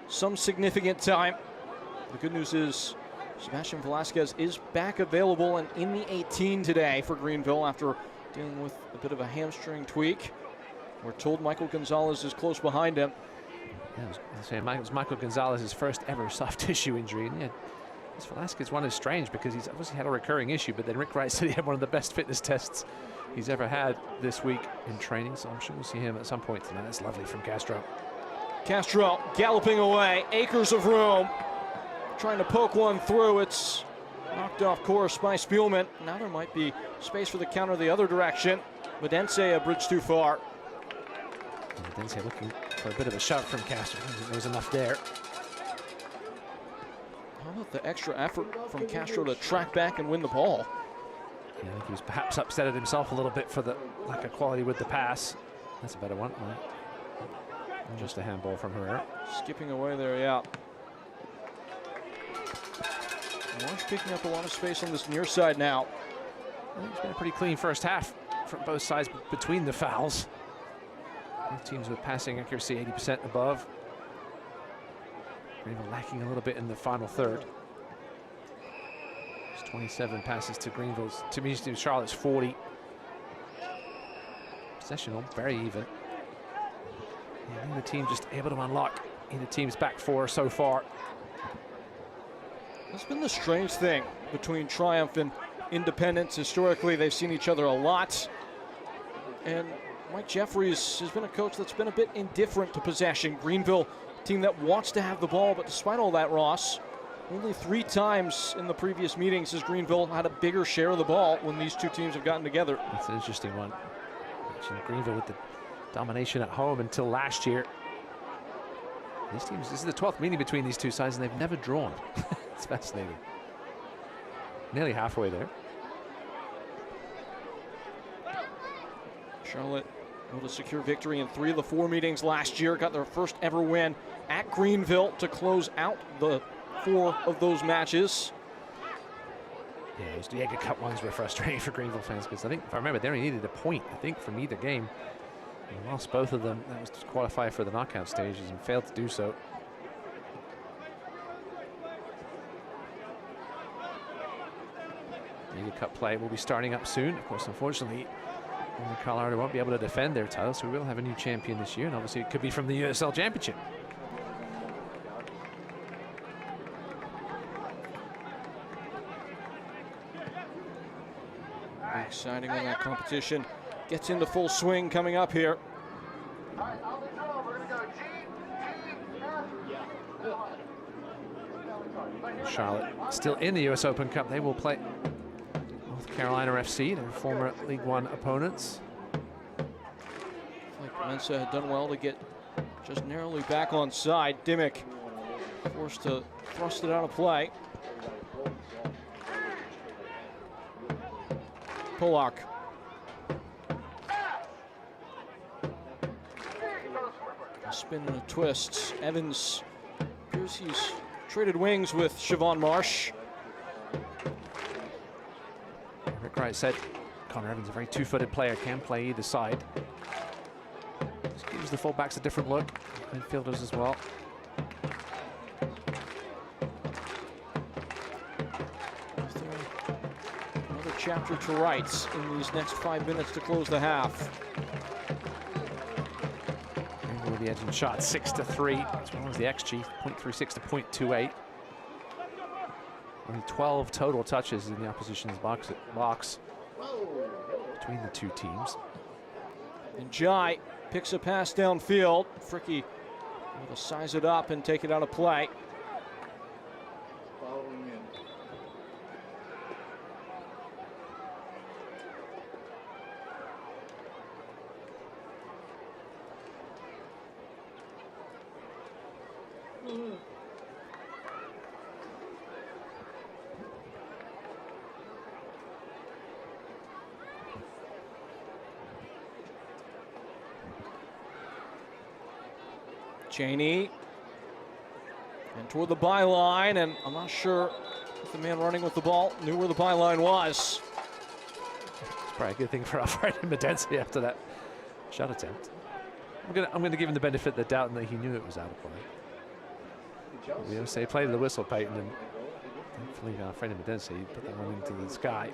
some significant time. The good news is Sebastian Velasquez is back available and in the 18 today for Greenville after dealing with a bit of a hamstring tweak. We're told Michael Gonzalez is close behind him. Yeah, it was Michael Gonzalez's first ever soft tissue injury. And yeah, this Velasquez one is strange because he's obviously had a recurring issue, but then Rick Wright said he had one of the best fitness tests he's ever had this week in training, so I'm sure we'll see him at some point tonight. That's lovely from Castro. Castro galloping away, acres of room, trying to poke one through. It's knocked off course by Spielman. Now there might be space for the counter the other direction. Medense a bridge too far. Medense looking for a bit of a shove from Castro. I don't think there was enough there. How about the extra effort from Castro to track back and win the ball? Yeah, I think he was perhaps upset at himself a little bit for the lack of quality with the pass. That's a better one. And just a handball from Herrera. Skipping away there, yeah. Marsh picking up a lot of space on this near side now. I think it's been a pretty clean first half from both sides between the fouls. Both teams with passing accuracy 80% above. Greenville lacking a little bit in the final third. It's 27 passes to Greenville's, to Charlotte's 40. Possession all very even. And neither team just able to unlock either team's back four so far. That's been the strange thing between Triumph and Independence. Historically, they've seen each other a lot. And Mike Jeffries has been a coach that's been a bit indifferent to possession. Greenville, a team that wants to have the ball, but despite all that, Ross, only 3 times in the previous meetings has Greenville had a bigger share of the ball when these two teams have gotten together. That's an interesting one. Greenville with the domination at home until last year. These teams, this is the 12th meeting between these two sides, and they've never drawn. It's fascinating. Nearly halfway there. Charlotte able to secure victory in 3 of the 4 meetings last year. Got their first ever win at Greenville to close out the 4 of those matches. Yeah, those Diego Cup ones were frustrating for Greenville fans because I think, if I remember, they only needed a point, I think, from either game. They lost both of them. That was to qualify for the knockout stages and failed to do so. Diego Cup play will be starting up soon. Of course, unfortunately, Colorado won't be able to defend their title, so we will have a new champion this year, and obviously it could be from the USL Championship. Be exciting when that competition gets into full swing coming up here. Charlotte still in the US Open Cup. They will play North Carolina FC, their former League One opponents. Like Mensa had done well to get just narrowly back on side. Dimmick forced to thrust it out of play. Polak. A spin and a twist. Evans appears he's traded wings with Siobhan Marsh. Rick Wright said Connor Evans, a very 2-footed player, can play either side. Just gives the fullbacks a different look, midfielders as well. Another chapter to write in these next 5 minutes to close the half. With the edge and shot 6-3, as well as the XG 0.36 to 0.28. Only 12 total touches in the opposition's box between the two teams. And Jai picks a pass downfield. Fricky able to size it up and take it out of play. Cheney, and toward the byline, and I'm not sure if the man running with the ball knew where the byline was. It's probably a good thing for Alfred Medensi after that shot attempt. I'm gonna give him the benefit of the doubt that he knew it was out of play. We always say play to the whistle, Peyton, and thankfully Alfred Medensi put that one into the sky.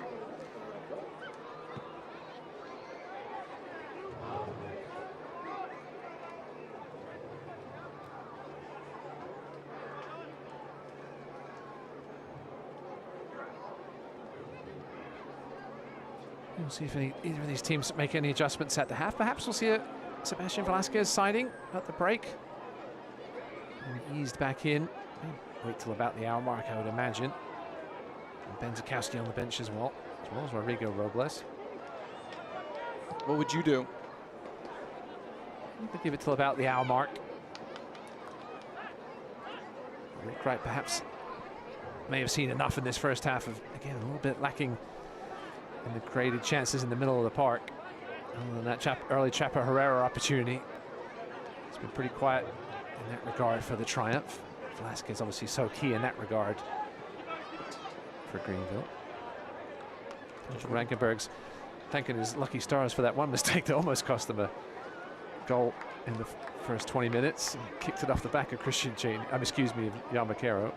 We'll see if either of these teams make any adjustments at the half. Perhaps we'll see a Sebastian Velasquez signing at the break. And eased back in. Wait till about the hour mark, I would imagine. And Ben Zakowski on the bench as well as Rodrigo Robles. What would you do? I'd give it till about the hour mark. Rick Wright perhaps may have seen enough in this first half of, again, a little bit lacking in the created chances in the middle of the park. Other than that early Chapo Herrera opportunity, it's been pretty quiet in that regard for the Triumph. Velasquez obviously so key in that regard for Greenville. Rankenberg's thanking his lucky stars for that one mistake that almost cost them a goal in the first 20 minutes. He kicked it off the back of Jan Macaro.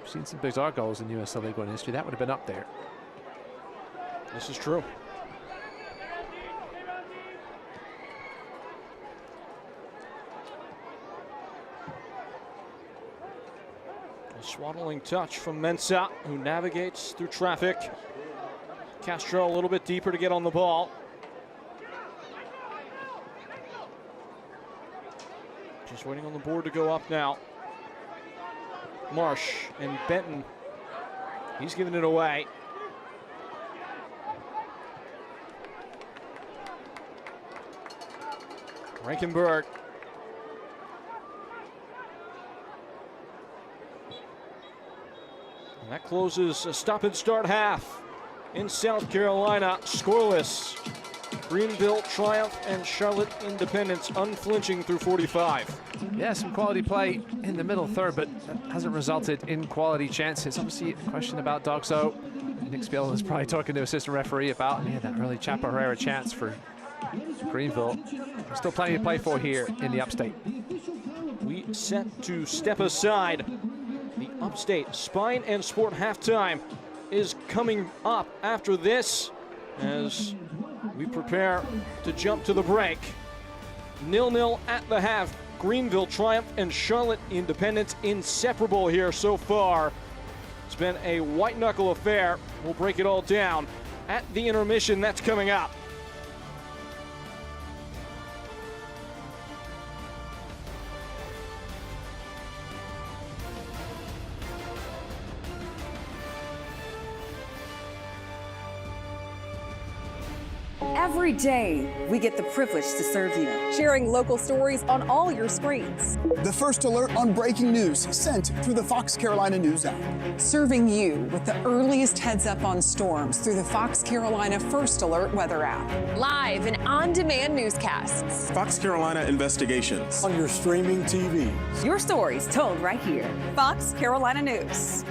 We've seen some bizarre goals in USL League One history. That would have been up there. This is true. A swaddling touch from Mensah, who navigates through traffic. Castro a little bit deeper to get on the ball. Just waiting on the board to go up now. Marsh and Benton. He's giving it away. Rankenberg. And that closes a stop and start half in South Carolina. Scoreless. Greenville Triumph and Charlotte Independence unflinching through 45. Yeah, some quality play in the middle third, but that hasn't resulted in quality chances. Obviously, a question about Doxo. Nick Spiel is probably talking to assistant referee about that early Chapo Herrera chance for Greenville. There's still plenty to play for here in the upstate. We set to step aside. The upstate Spine and Sport halftime is coming up after this as we prepare to jump to the break. 0-0 at the half. Greenville Triumph and Charlotte Independence inseparable here so far. It's been a white knuckle affair. We'll break it all down at the intermission. That's coming up. Every day, we get the privilege to serve you, sharing local stories on all your screens. The first alert on breaking news sent through the Fox Carolina News app. Serving you with the earliest heads up on storms through the Fox Carolina First Alert weather app. Live and on-demand newscasts. Fox Carolina Investigations. On your streaming TV. Your stories told right here. Fox Carolina News.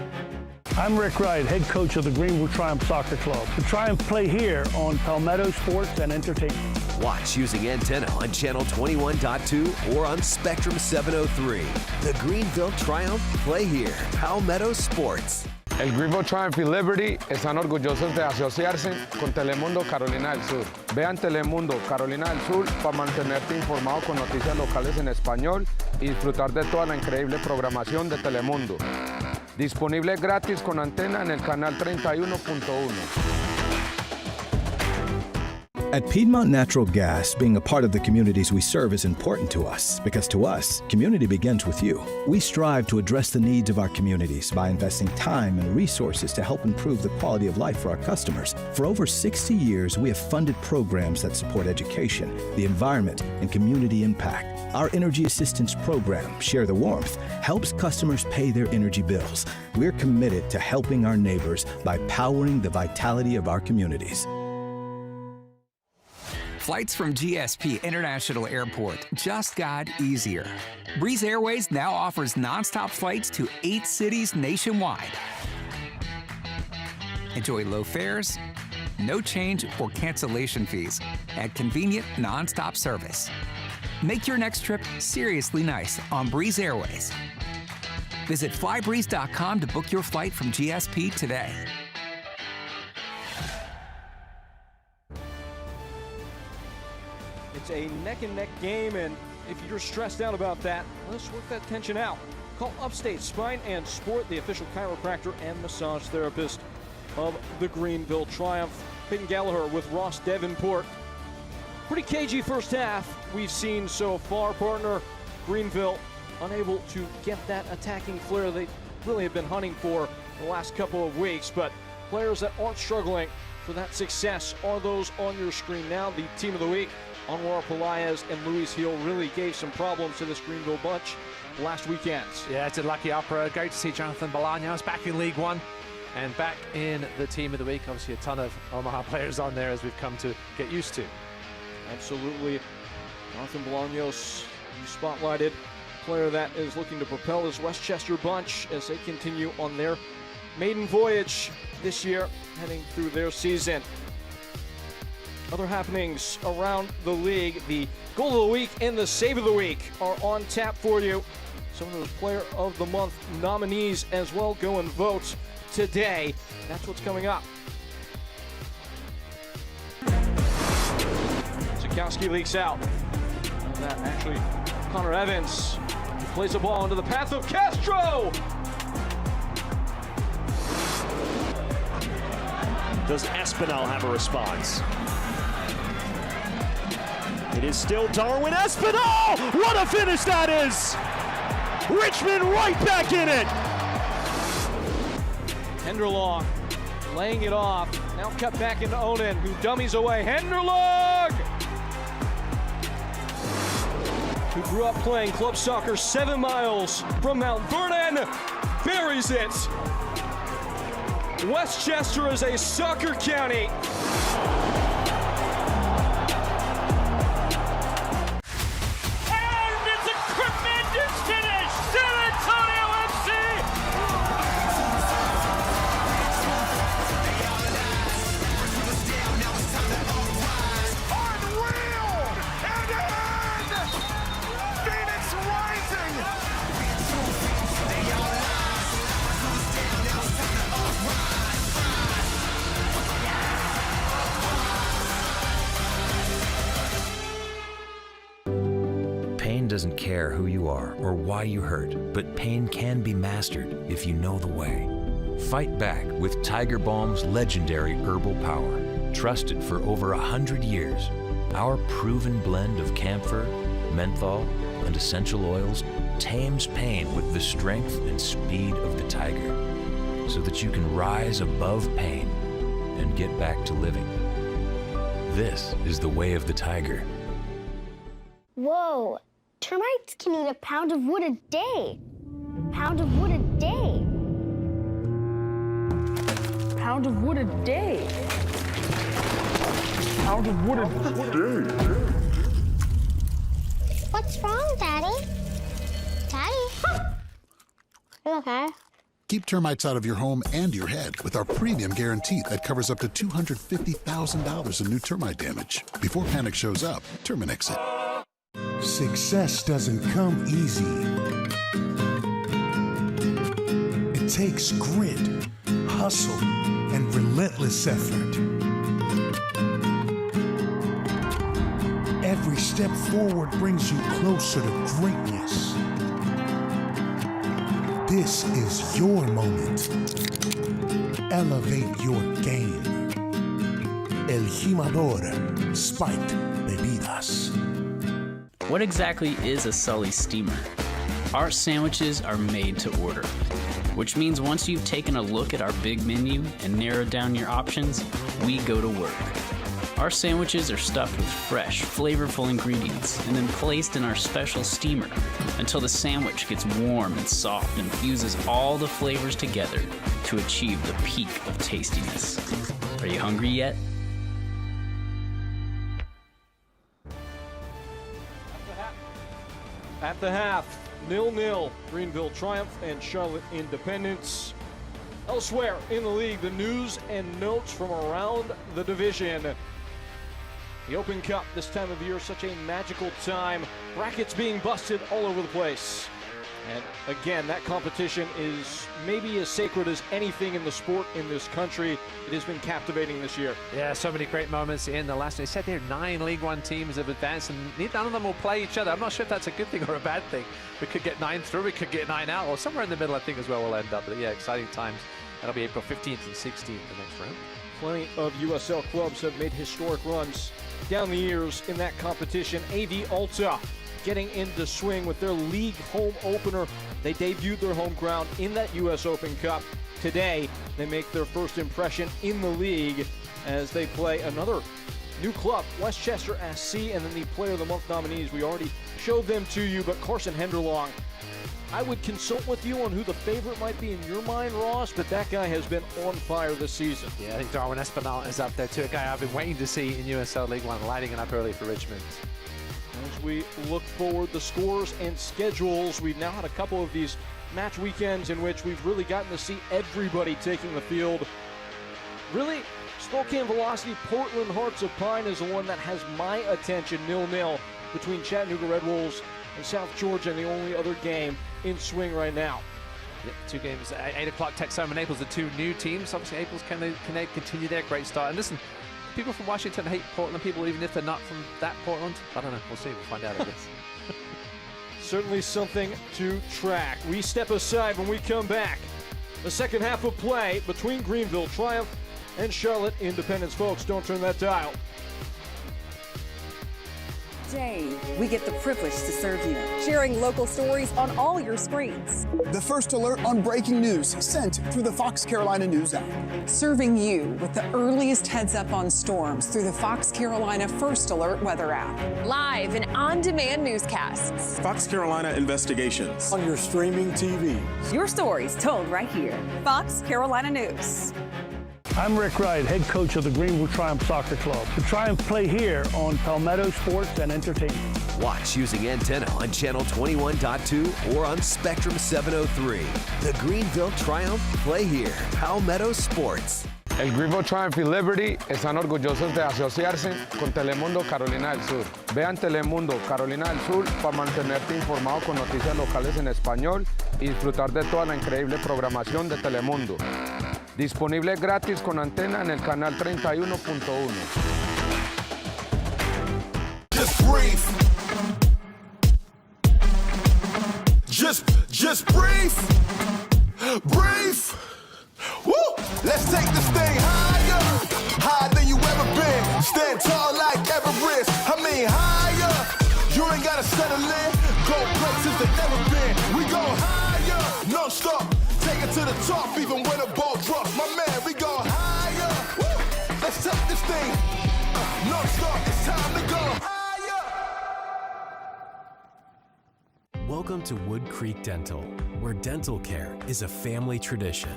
I'm Rick Wright, head coach of the Greenville Triumph Soccer Club. The Triumph play here on Palmetto Sports and Entertainment. Watch using antenna on channel 21.2 or on Spectrum 703. The Greenville Triumph play here. Palmetto Sports. El Greenville Triumph y Liberty están orgullosos de asociarse con Telemundo Carolina del Sur. Vean Telemundo Carolina del Sur para mantenerte informado con noticias locales en español y disfrutar de toda la increíble programación de Telemundo. Disponible gratis con antena en el canal 31.1. At Piedmont Natural Gas, being a part of the communities we serve is important to us because to us, community begins with you. We strive to address the needs of our communities by investing time and resources to help improve the quality of life for our customers. For over 60 years, we have funded programs that support education, the environment, and community impact. Our Energy Assistance Program, Share the Warmth, helps customers pay their energy bills. We're committed to helping our neighbors by powering the vitality of our communities. Flights from GSP International Airport just got easier. Breeze Airways now offers nonstop flights to 8 cities nationwide. Enjoy low fares, no change or cancellation fees, and convenient nonstop service. Make your next trip seriously nice on Breeze Airways. Visit flybreeze.com to book your flight from GSP today. It's a neck-and-neck game, and if you're stressed out about that, let's work that tension out. Call Upstate Spine and Sport, the official chiropractor and massage therapist of the Greenville Triumph. Peyton Gallagher with Ross Davenport. Pretty cagey first half we've seen so far, partner. Greenville unable to get that attacking flair they really have been hunting for the last couple of weeks, but players that aren't struggling for that success are those on your screen now. The team of the week, Anwar Pelaez and Luis Hill, really gave some problems to this Greenville bunch last weekend. Yeah, it's a lucky opera. Great to see Jonathan Bolaños back in League One and back in the team of the week. Obviously a ton of Omaha players on there as we've come to get used to. Absolutely. Jonathan Bolaños, you spotlighted, player that is looking to propel this Westchester bunch as they continue on their maiden voyage this year, heading through their season. Other happenings around the league, the Goal of the Week and the Save of the Week are on tap for you. Some of those Player of the Month nominees as well. Go and vote today. That's what's coming up. Sikowski leaks out. That actually, Connor Evans plays the ball into the path of Castro. Does Espinal have a response? It is still Darwin Espinal! What a finish that is! Richmond right back in it! Henderlong laying it off. Now cut back into Onan, who dummies away. Henderlong! Who grew up playing club soccer 7 miles from Mount Vernon, buries it. Westchester is a soccer county. And it's a tremendous finish! San Antonio FC! Unreal! And Phoenix Rising! Pain doesn't care who you are or why you hurt, but pain can be mastered if you know the way. Fight back with Tiger Balm's legendary herbal power. Trusted for over 100 years, our proven blend of camphor, menthol, and essential oils tames pain with the strength and speed of the tiger, so that you can rise above pain and get back to living. This is the way of the tiger. Whoa, termites can eat a pound of wood a day. Pound of wood a day. Pound of wood a day. Pound of wood a day. What's wrong, Daddy? Daddy? You okay? Keep termites out of your home and your head with our premium guarantee that covers up to $250,000 in new termite damage. Before panic shows up, Terminix it. Success doesn't come easy. It takes grit, hustle, and relentless effort. Every step forward brings you closer to greatness. This is your moment. Elevate your game. El Jimador Spiked Bebidas. What exactly is a Sully steamer? Our sandwiches are made to order, which means once you've taken a look at our big menu and narrowed down your options, we go to work. Our sandwiches are stuffed with fresh, flavorful ingredients and then placed in our special steamer until the sandwich gets warm and soft and fuses all the flavors together to achieve the peak of tastiness. Are you hungry yet? At the half, 0-0, Greenville Triumph and Charlotte Independence. Elsewhere in the league, the news and notes from around the division. The Open Cup this time of year, such a magical time. Brackets being busted all over the place. And again, that competition is maybe as sacred as anything in the sport in this country. It has been captivating this year. Yeah, so many great moments in the last. They said there 9 League One teams have advanced, and none of them will play each other. I'm not sure if that's a good thing or a bad thing. We could get 9 through, we could get 9 out, or somewhere in the middle, I think, is where we'll end up. But yeah, exciting times. That'll be April 15th and 16th, the next round. Plenty of USL clubs have made historic runs down the years in that competition. AV Alta getting into swing with their league home opener. They debuted their home ground in that US Open Cup. Today, they make their first impression in the league as they play another new club, Westchester SC, and then the Player of the Month nominees. We already showed them to you, but Carson Henderlong, I would consult with you on who the favorite might be in your mind, Ross, but that guy has been on fire this season. Yeah, I think Darwin Espinal is up there too, a guy I've been waiting to see in USL League One, lighting it up early for Richmond. As we look forward, the scores and schedules, we've now had a couple of these match weekends in which we've really gotten to see everybody taking the field. Really, Spokane Velocity, Portland Hearts of Pine is the one that has my attention, 0-0 between Chattanooga Red Wolves and South Georgia, and the only other game in swing right now. Yep, 2 games at 8 o'clock. Texoma and Naples, the 2 new teams. Obviously, Naples, can they continue their great start? And listen, people from Washington hate Portland people, even if they're not from that Portland. I don't know. We'll see. We'll find out, I guess. Certainly something to track. We step aside when we come back. The second half of play between Greenville Triumph and Charlotte Independence. Folks, don't turn that dial. Today, we get the privilege to serve you, sharing local stories on all your screens. The first alert on breaking news sent through the Fox Carolina News app. Serving you with the earliest heads up on storms through the Fox Carolina First Alert weather app. Live and on-demand newscasts. Fox Carolina Investigations. On your streaming TV. Your stories told right here. Fox Carolina News. I'm Rick Wright, head coach of the Greenville Triumph Soccer Club. The Triumph play here on Palmetto Sports and Entertainment. Watch using antenna on channel 21.2 or on Spectrum 703. The Greenville Triumph play here. Palmetto Sports. El Greenville Triumph y Liberty están orgullosos de asociarse con Telemundo Carolina del Sur. Vean Telemundo Carolina del Sur para mantenerte informado con noticias locales en español y disfrutar de toda la increíble programación de Telemundo. Disponible gratis con antena en el canal 31.1. Just breathe. Just breathe. Breathe. Woo! Let's take this thing higher. Higher than you ever been. Stand tall like Everest. I mean higher. You ain't gotta settle in. Go places that never been. We go higher. No stop. Take it to the top, even when the ball drops. My man, we go higher. Woo! Let's take this thing. Non-stop, it's time to go higher. Welcome to Wood Creek Dental, where dental care is a family tradition.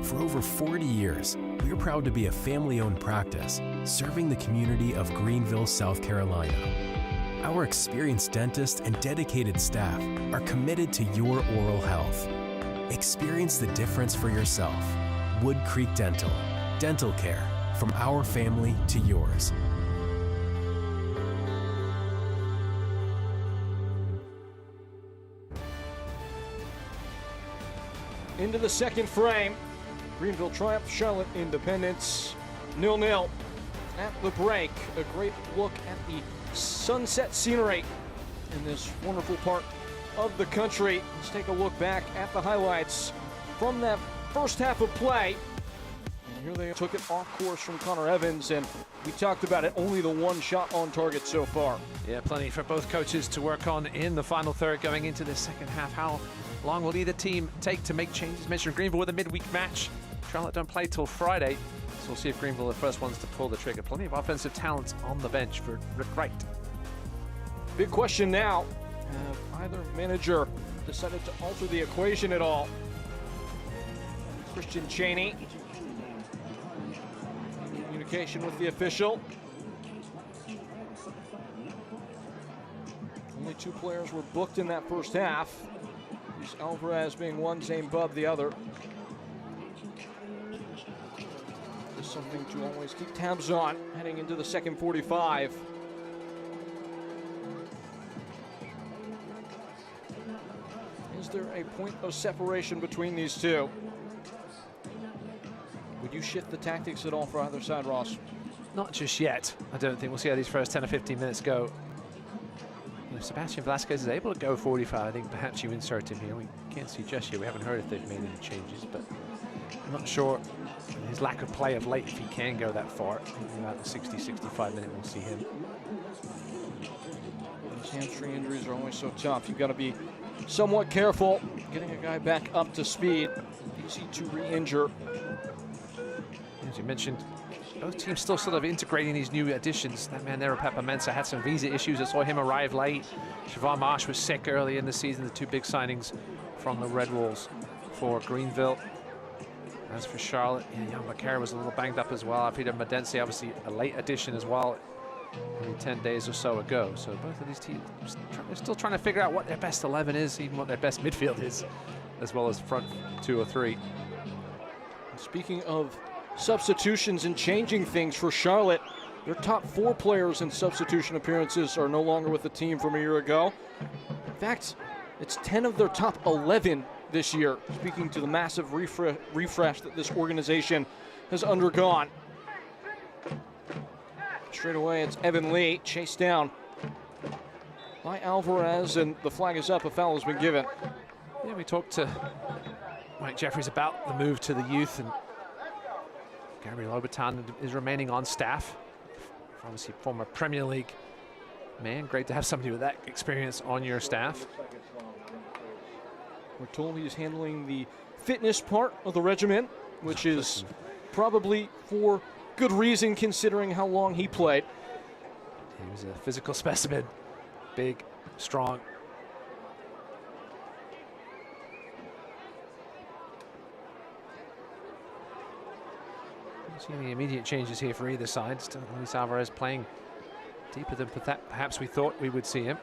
For over 40 years, we're proud to be a family-owned practice, serving the community of Greenville, South Carolina. Our experienced dentists and dedicated staff are committed to your oral health. Experience the difference for yourself. Wood Creek Dental. Dental care from our family to yours. Into the second frame. Greenville Triumph, Charlotte Independence, 0-0 at the break. A great look at the sunset scenery in this wonderful part of the country. Let's take a look back at the highlights from that first half of play. And here they took it off course from Connor Evans, and we talked about it, only the one shot on target so far. Yeah, plenty for both coaches to work on in the final third going into the second half. How long will either team take to make changes? Mentioned Greenville with a midweek match. Charlotte don't play till Friday, so we'll see if Greenville are the first ones to pull the trigger. Plenty of offensive talent on the bench for Rick Wright. Big question now. Have either manager decided to alter the equation at all? Christian Cheney. Communication with the official. Only 2 players were booked in that first half. Luis Alvarez being one, Zane Bubb the other. Just something to always keep tabs on heading into the second 45. Is there a point of separation between these two? Would you shift the tactics at all for either side, Ross? Not just yet. I don't think. We'll see how these first 10 or 15 minutes go. If Sebastian Velasquez is able to go 45, I think perhaps you insert him here. We can't see just yet. We haven't heard if they've made any changes, but I'm not sure his lack of play of late if he can go that far. Maybe about the 60, 65 minute we'll see him. Those hamstring injuries are always so tough. You've got to be somewhat careful getting a guy back up to speed. Easy to re-injure. As you mentioned, both teams still sort of integrating these new additions. That man there, Pepper Mensah, had some visa issues. I saw him arrive late. Siobhan Marsh was sick early in the season. The 2 big signings from the Red Wolves for Greenville. As for Charlotte, Jan Bacar was a little banged up as well. Peter Medense, obviously a late addition as well. maybe 10 days or so ago. So both of these teams are still trying to figure out what their best 11 is, even what their best midfield is, as well as front 2 or 3. Speaking of substitutions and changing things for Charlotte, their top 4 players in substitution appearances are no longer with the team from a year ago. In fact, it's 10 of their top 11 this year, speaking to the massive refresh that this organization has undergone. Straight away, it's Evan Lee, chased down by Alvarez, and the flag is up. A foul has been given. Yeah, we talked to Mike Jeffries about the move to the youth, and Gabriel Obertan is remaining on staff. Obviously, former Premier League man. Great to have somebody with that experience on your staff. We're told he's handling the fitness part of the regimen, which is probably for good reason considering how long he played. He was a physical specimen, big, strong. Don't see any immediate changes here for either side. Still Luis Alvarez playing deeper than perhaps we thought we would see him.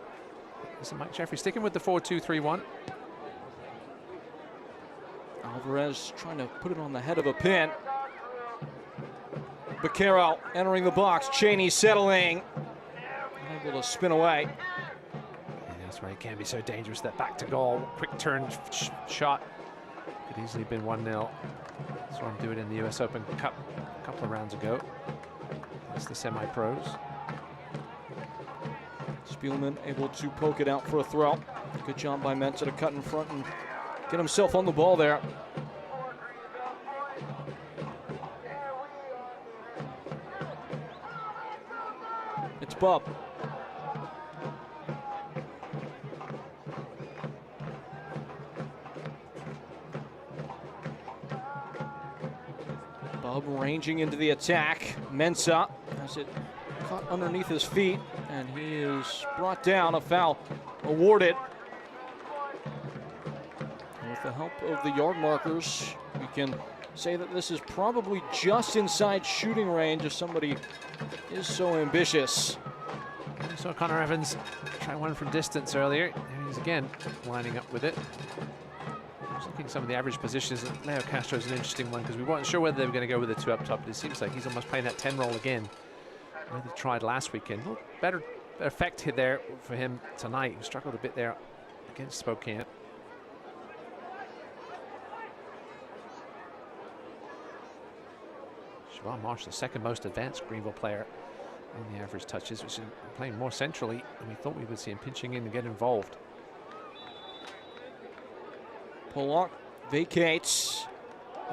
This is Mike Jeffries sticking with the 4-2-3-1. Alvarez trying to put it on the head of a pin. Becerra entering the box. Cheney settling. Able to spin away. And that's why it can be so dangerous. That back to goal, quick turn shot. Could easily have been 1-0. Saw him do it in the US Open Cup a couple of rounds ago. That's the semi-pros. Spielman able to poke it out for a throw. Good job by Mensah to cut in front and get himself on the ball there. It's Bub. Bub ranging into the attack. Mensah has it caught underneath his feet, and he is brought down. A foul awarded. With the help of the yard markers, we can say that this is probably just inside shooting range if somebody is so ambitious. We saw Connor Evans try one from distance earlier. There he's again lining up with it. Just looking at some of the average positions. Leo Castro is an interesting one because we weren't sure whether they were going to go with the 2 up top, but it seems like he's almost playing that 10 role again. Where they tried last weekend. A little better effect hit there for him tonight. He struggled a bit there against Spokane. Siobhan Marsh, the second most advanced Greenville player on the average touches, which is playing more centrally than we thought we would see him pinching in and get involved. Pollock vacates.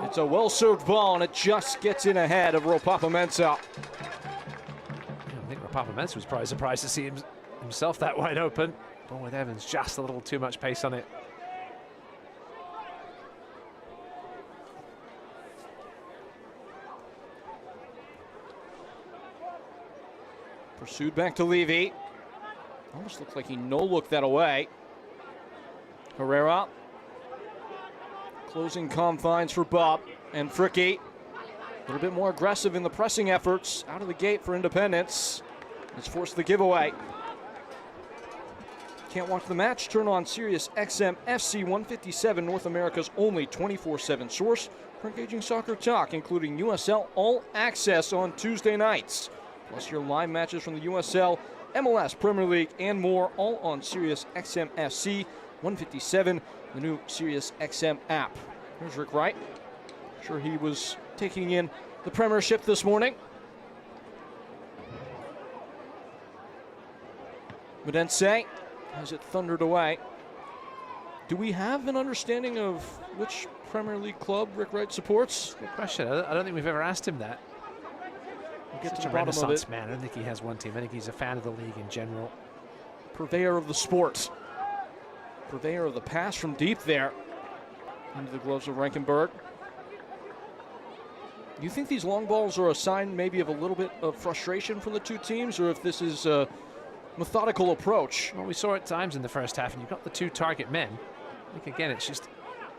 It's a well-served ball, and it just gets in ahead of Ropapa Mensah. I think Ropapa Mensah was probably surprised to see himself that wide open. Ball with Evans, just a little too much pace on it. Pursued back to Levy. Almost looked like he no-looked that away. Herrera. Closing confines for Bob and Fricky. A little bit more aggressive in the pressing efforts out of the gate for Independence. It's forced the giveaway. Can't watch the match? Turn on Sirius XM FC 157, North America's only 24/7 source for engaging soccer talk, including USL All Access on Tuesday nights. Plus your live matches from the USL, MLS, Premier League, and more, all on Sirius XM FC 157, the new Sirius XM app. Here's Rick Wright. Sure he was taking in the Premiership this morning. Medense has it thundered away. Do we have an understanding of which Premier League club Rick Wright supports? Good question. I don't think we've ever asked him that. We'll get Such to a the bottom of renaissance it. man. I don't think he has one team. I think he's a fan of the league in general. Purveyor of the sport. Purveyor of the pass from deep there. Into the gloves of Rankenberg. Do you think these long balls are a sign maybe of a little bit of frustration from the two teams, or if this is a methodical approach? Well, we saw it at times in the first half, and you've got the 2 target men. I think, again, it's just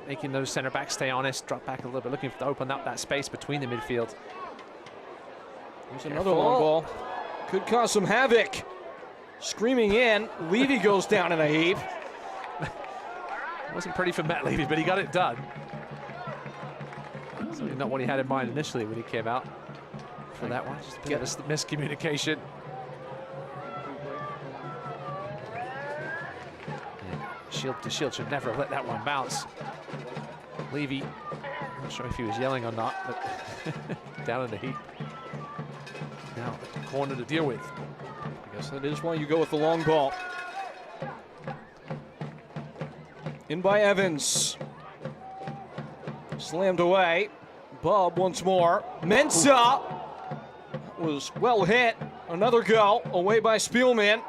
making those center backs stay honest, drop back a little bit, looking to open up that space between the midfield. There's another long ball. Could cause some havoc. Screaming in, Levy goes down in a heap. Wasn't pretty for Matt Levy, but he got it done. Certainly not what he had in mind initially when he came out for that one. Just a bit of a miscommunication. Shield to Shield should never have let that one bounce. Levy, I'm not sure if he was yelling or not, but down in the heap. Now the corner to deal with. I guess that is why you go with the long ball. In by Evans. Slammed away. Bub once more. Mensah was well hit. Another go away by Spielman.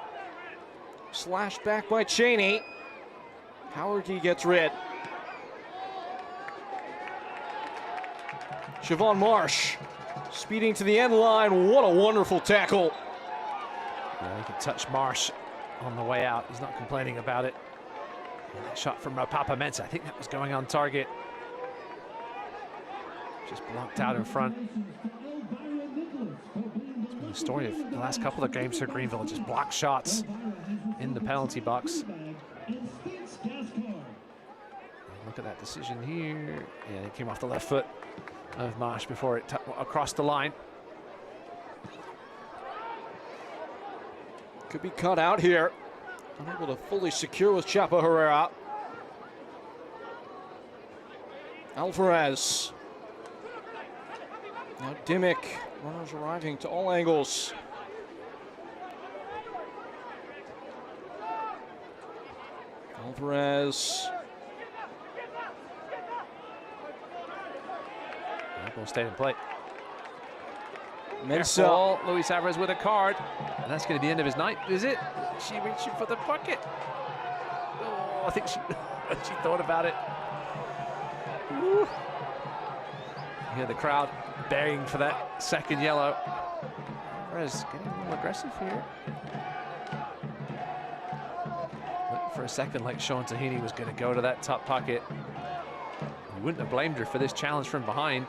Slashed back by Cheney. Howergy gets rid. Siobhan Marsh speeding to the end line. What a wonderful tackle. Yeah, he can touch Marsh on the way out. He's not complaining about it. And that shot from Papa Mensah, I think that was going on target. Just blocked out in front. It's been the story of the last couple of games for Greenville, just block shots in the penalty box. Look at that decision here. Yeah, it came off the left foot of Marsh before it across the line. Could be cut out here. Unable to fully secure with Chapa Herrera. Alvarez. Now Dimmick. Runners arriving to all angles. Alvarez. Will stay in play. Mensah. Luis Alvarez with a card. And that's going to be the end of his night, is it? She reaching for the bucket. Oh, I think she thought about it. Woo. You hear the crowd begging for that second yellow. Alvarez getting a little aggressive here. Looked for a second like Sean Tahini was going to go to that top pocket. You wouldn't have blamed her for this challenge from behind.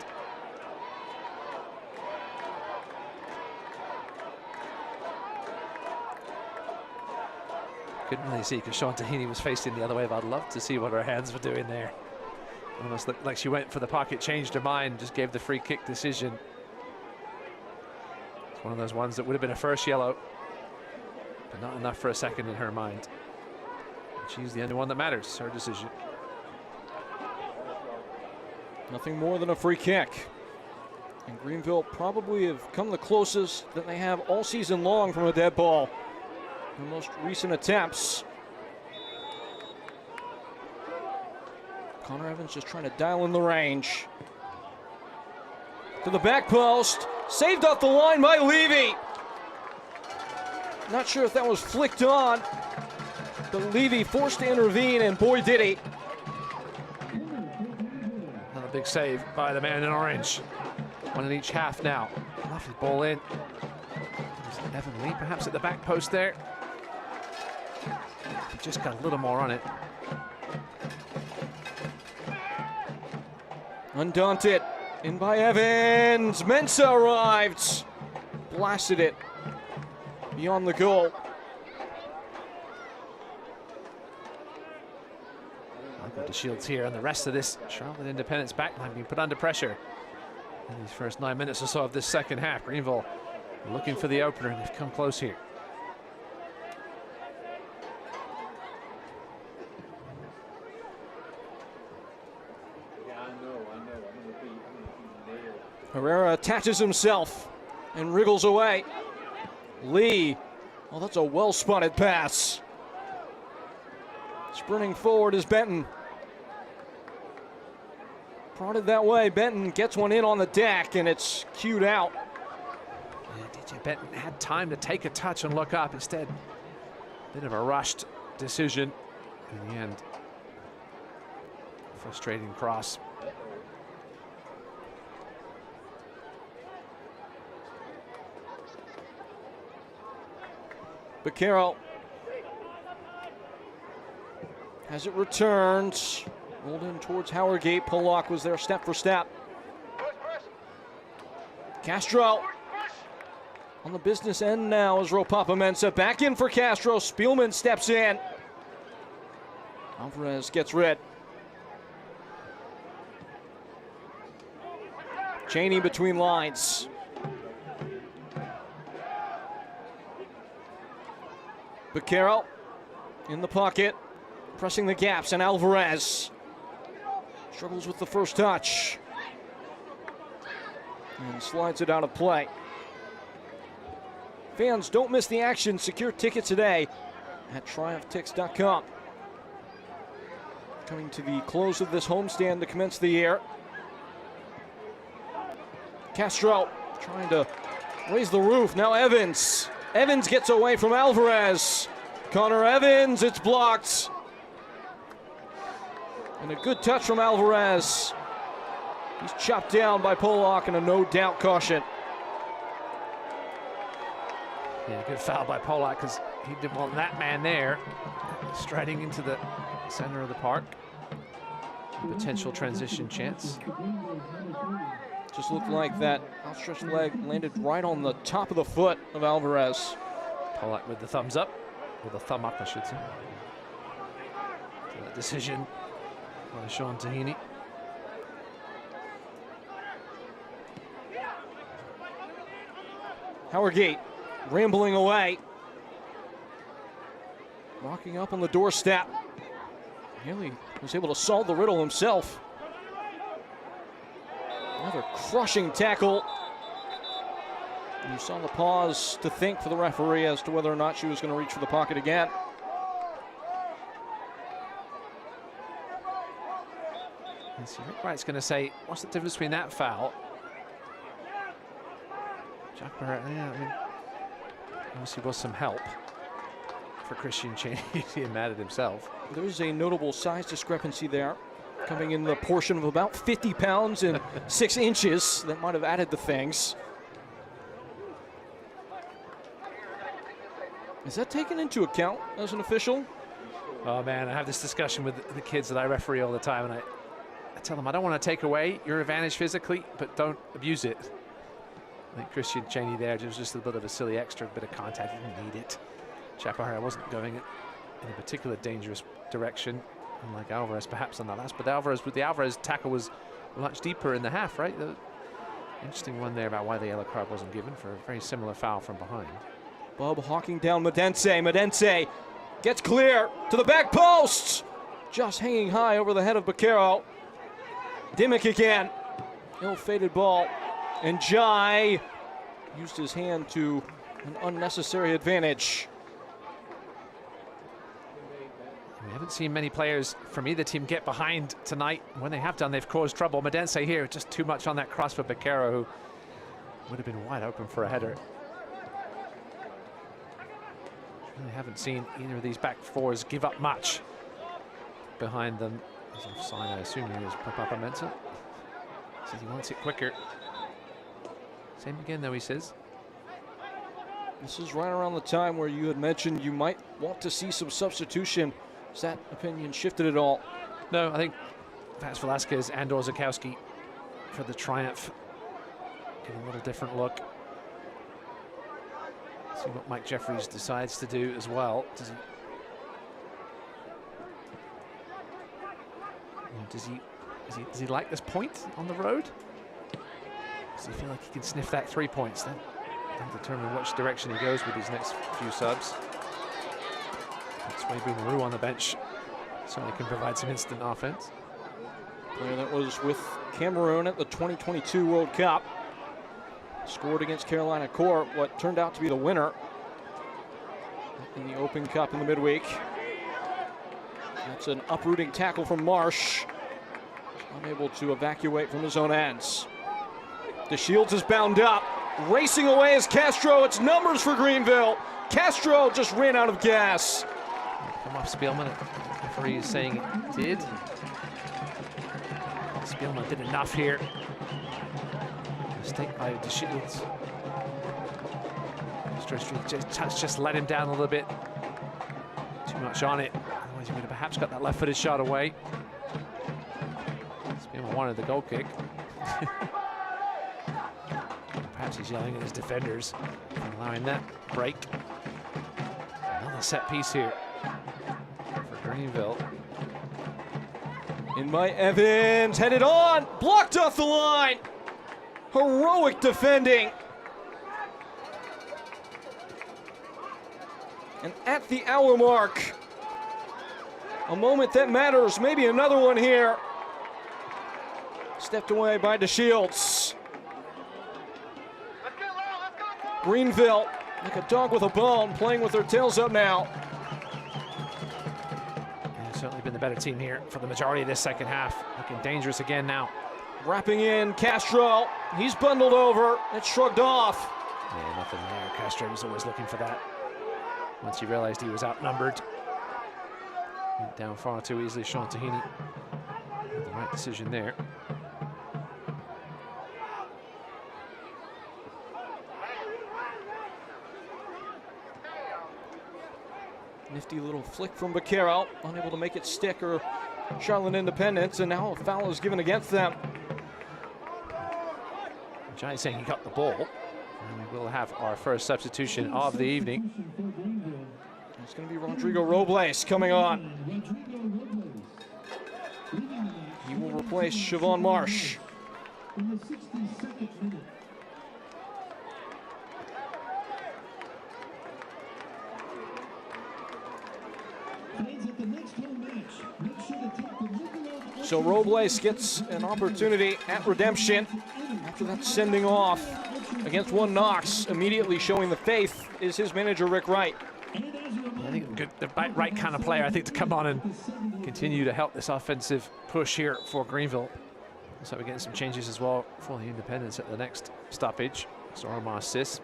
Couldn't really see because Sean Tahini was facing the other way, but I'd love to see what her hands were doing there. Almost looked like she went for the pocket, changed her mind, just gave the free kick decision. It's one of those ones that would have been a first yellow, but not enough for a second in her mind. And she's the only one that matters, her decision. Nothing more than a free kick. And Greenville probably have come the closest that they have all season long from a dead ball. The most recent attempts. Connor Evans just trying to dial in the range. To the back post. Saved off the line by Levy. Not sure if that was flicked on. But Levy forced to intervene, and boy did he. Another big save by the man in orange. One in each half now. Lovely ball in. Evan Lee perhaps at the back post there. He just got a little more on it. Undaunted. In by Evans. Mensah arrived. Blasted it beyond the goal. I've got the Shields here, and the rest of this Charlotte Independence backline being put under pressure in these first 9 minutes or so of this second half. Greenville looking for the opener, and they've come close here. Herrera attaches himself and wriggles away. Lee, oh, that's a well-spotted pass. Sprinting forward is Benton. Prodded that way, Benton gets one in on the deck, and it's cued out. Yeah, DJ Benton had time to take a touch and look up. Instead, bit of a rushed decision in the end. Frustrating cross. Baquero has it returned. Rolled in towards Howergate. Pollock was there step for step. Castro on the business end now as Ropapa-Mensah back in for Castro. Spielman steps in. Alvarez gets rid. Cheney between lines. Baquero in the pocket, pressing the gaps, and Alvarez struggles with the first touch and slides it out of play. Fans, don't miss the action. Secure tickets today at TriumphTix.com. Coming to the close of this homestand to commence the year. Castro trying to raise the roof. Now Evans. Evans gets away from Alvarez. Connor Evans, it's blocked. And a good touch from Alvarez. He's chopped down by Polak and a no-doubt caution. Yeah, good foul by Polak because he didn't want that man there. Striding into the center of the park. Potential transition chance. Just looked like that outstretched leg landed right on the top of the foot of Alvarez. Polak with the thumbs up, or the thumb up, I should say. So that decision by Sean Tahini. Howard Gate rambling away. Rocking up on the doorstep. Haley was able to solve the riddle himself. Another crushing tackle. And you saw the pause to think for the referee as to whether or not she was going to reach for the pocket again. And so Rick Wright's going to say, what's the difference between that foul? Jack Barrett, yeah, I mean, obviously was some help for Christian Cheney. He mad at himself. There was a notable size discrepancy there, coming in the portion of about 50 pounds and 6 inches. That might have added to things. Is that taken into account as an official? Oh man, I have this discussion with the kids that I referee all the time, and I tell them I don't want to take away your advantage physically, but don't abuse it. I think Christian Cheney there just a bit of a silly extra bit of contact. He didn't need it. Chaparral wasn't going in a particular dangerous direction, unlike Alvarez perhaps on that last. But the Alvarez tackle was much deeper in the half, right? The interesting one there about why the yellow card wasn't given for a very similar foul from behind. Bub hawking down Medense. Medense gets clear to the back post. Just hanging high over the head of Baquero. Dimmick again. Ill-fated ball. And Jai used his hand to an unnecessary advantage. We haven't seen many players from either team get behind tonight. When they have done, they've caused trouble. Medense here, just too much on that cross for Baquero, who would have been wide open for a header. Really haven't seen either of these back fours give up much behind them. He's offside, I assume he is Ropapa-Mensah. Says he wants it quicker. Same again, though, he says. This is right around the time where you had mentioned you might want to see some substitution. Has that opinion shifted at all? No, I think Vaz Velasquez and Orzakowski for the Triumph give a little different look. See what Mike Jeffries decides to do as well. Does he like this point on the road? Does he feel like he can sniff that 3 points then? And determine which direction he goes with these next few subs. That's why bring Roux on the bench. Certainly can provide some instant offense. Player that was with Cameroon at the 2022 World Cup. Scored against Carolina Corps, what turned out to be the winner in the Open Cup in the midweek. That's an uprooting tackle from Marsh. Unable to evacuate from his own ends. DeShields is bound up. Racing away is Castro. It's numbers for Greenville. Castro just ran out of gas. Come off Spielman. The referee is saying it did. Spielman did enough here. Mistake by DeShields. Just let him down a little bit. Too much on it. Otherwise he would have perhaps got that left-footed shot away. Spielman wanted the goal kick. Perhaps he's yelling at his defenders for allowing that break. Another set piece here for Greenville. In by Evans, headed on, blocked off the line. Heroic defending. And at the hour mark, a moment that matters, maybe another one here. Stepped away by DeShields. Greenville, like a dog with a bone, playing with their tails up now. Yeah, certainly been the better team here for the majority of this second half. Looking dangerous again now. Wrapping in Castro, he's bundled over, it's shrugged off. Yeah, nothing there. Castro was always looking for that. Once he realized he was outnumbered. Went down far too easily. Sean Tahini made the right decision there. Nifty little flick from Vaquero, unable to make it stick, or Charlotte Independence, and now a foul is given against them. Johnny's saying he got the ball. And we will have our first substitution of the evening. It's going to be Rodrigo Robles coming on. He will replace Siobhan Marsh. So Robles gets an opportunity at redemption after that sending off against one Knox. Immediately showing the faith is his manager, Rick Wright. I think the right kind of player, I think, to come on and continue to help this offensive push here for Greenville. So we're getting some changes as well for the Independents at the next stoppage. So Omar Sis.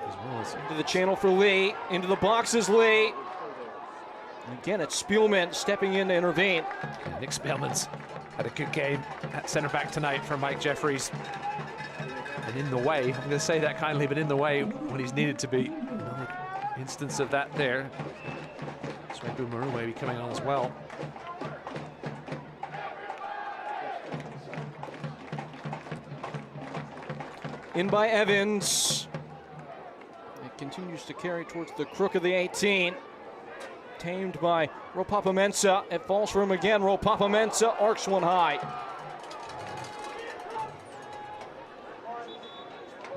As well as into the channel for Lee, into the boxes Lee. And again, it's Spielman stepping in to intervene. Nick Spielman's had a good game at center back tonight for Mike Jeffries. And in the way, I'm going to say that kindly, but in the way when he's needed to be. Another instance of that there. Swebu Maru may be coming on as well. In by Evans. It continues to carry towards the crook of the 18. Tamed by Ropapa-Mensah. It falls for him again. Ropapa-Mensah arcs one high.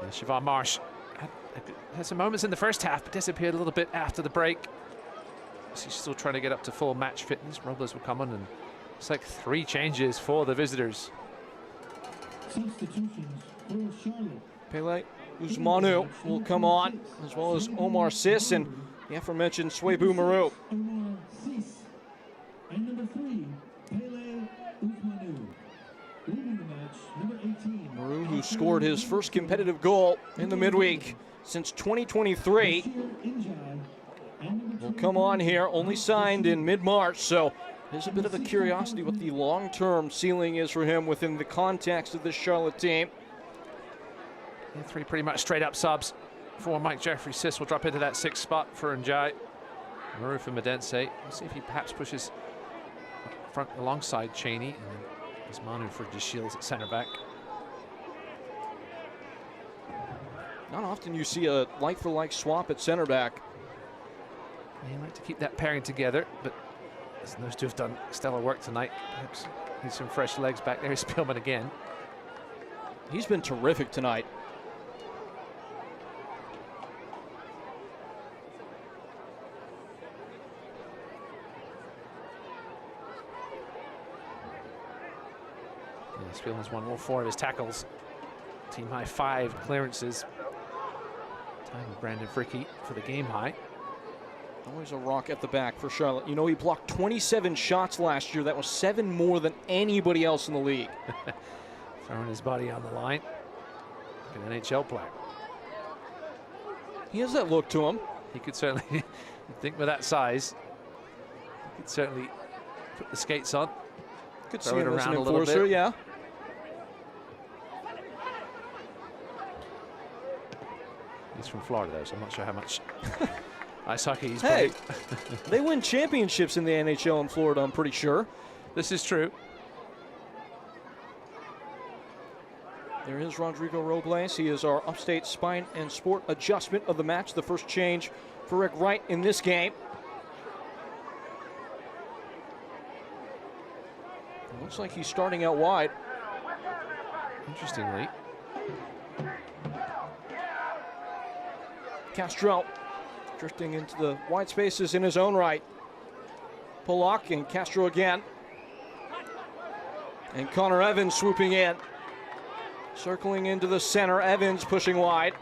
And Siobhan Marsh had some moments in the first half, but disappeared a little bit after the break. She's still trying to get up to full match fitness. Robles will come on, and it's like 3 changes for the visitors. Pele Usmanu will come on, as well as Omar Sis and the aforementioned Swebu Maru. And number 3, Pele Usmanu. Leading the match, number 18. Maru, who scored his first competitive goal in the midweek since 2023, will come on here, only signed in mid-March, so there's a bit of a curiosity what the long-term ceiling is for him within the context of this Charlotte team. Yeah, 3 pretty much straight-up subs for Mike Jeffries. Sis will drop into that 6th spot for Njai. Maru for Medense. We'll see if he perhaps pushes front alongside Cheney, and then there's Manu for DeShields at center back. Not often you see a like-for-like swap at center back. They like to keep that pairing together, but those two have done stellar work tonight. Perhaps need some fresh legs back there. Spielman again. He's been terrific tonight. Yeah, Spielman's won all 4 of his tackles. Team high 5 clearances. Time with Brandon Fricky for the game high. Always a rock at the back for Charlotte. You know, he blocked 27 shots last year. That was 7 more than anybody else in the league. Throwing his body on the line. Like an NHL player. He has that look to him. He could certainly, I think with that size, he could certainly put the skates on. Could see him as an enforcer, yeah. He's from Florida, though, so I'm not sure how much ice hockey he's played. Hey, they win championships in the NHL in Florida, I'm pretty sure. This is true. There is Rodrigo Robles. He is our upstate spine and sport adjustment of the match. The first change for Rick Wright in this game. It looks like he's starting out wide. Interestingly. Castro drifting into the wide spaces in his own right. Pollock and Castro again. And Connor Evans swooping in. Circling into the center. Evans pushing wide.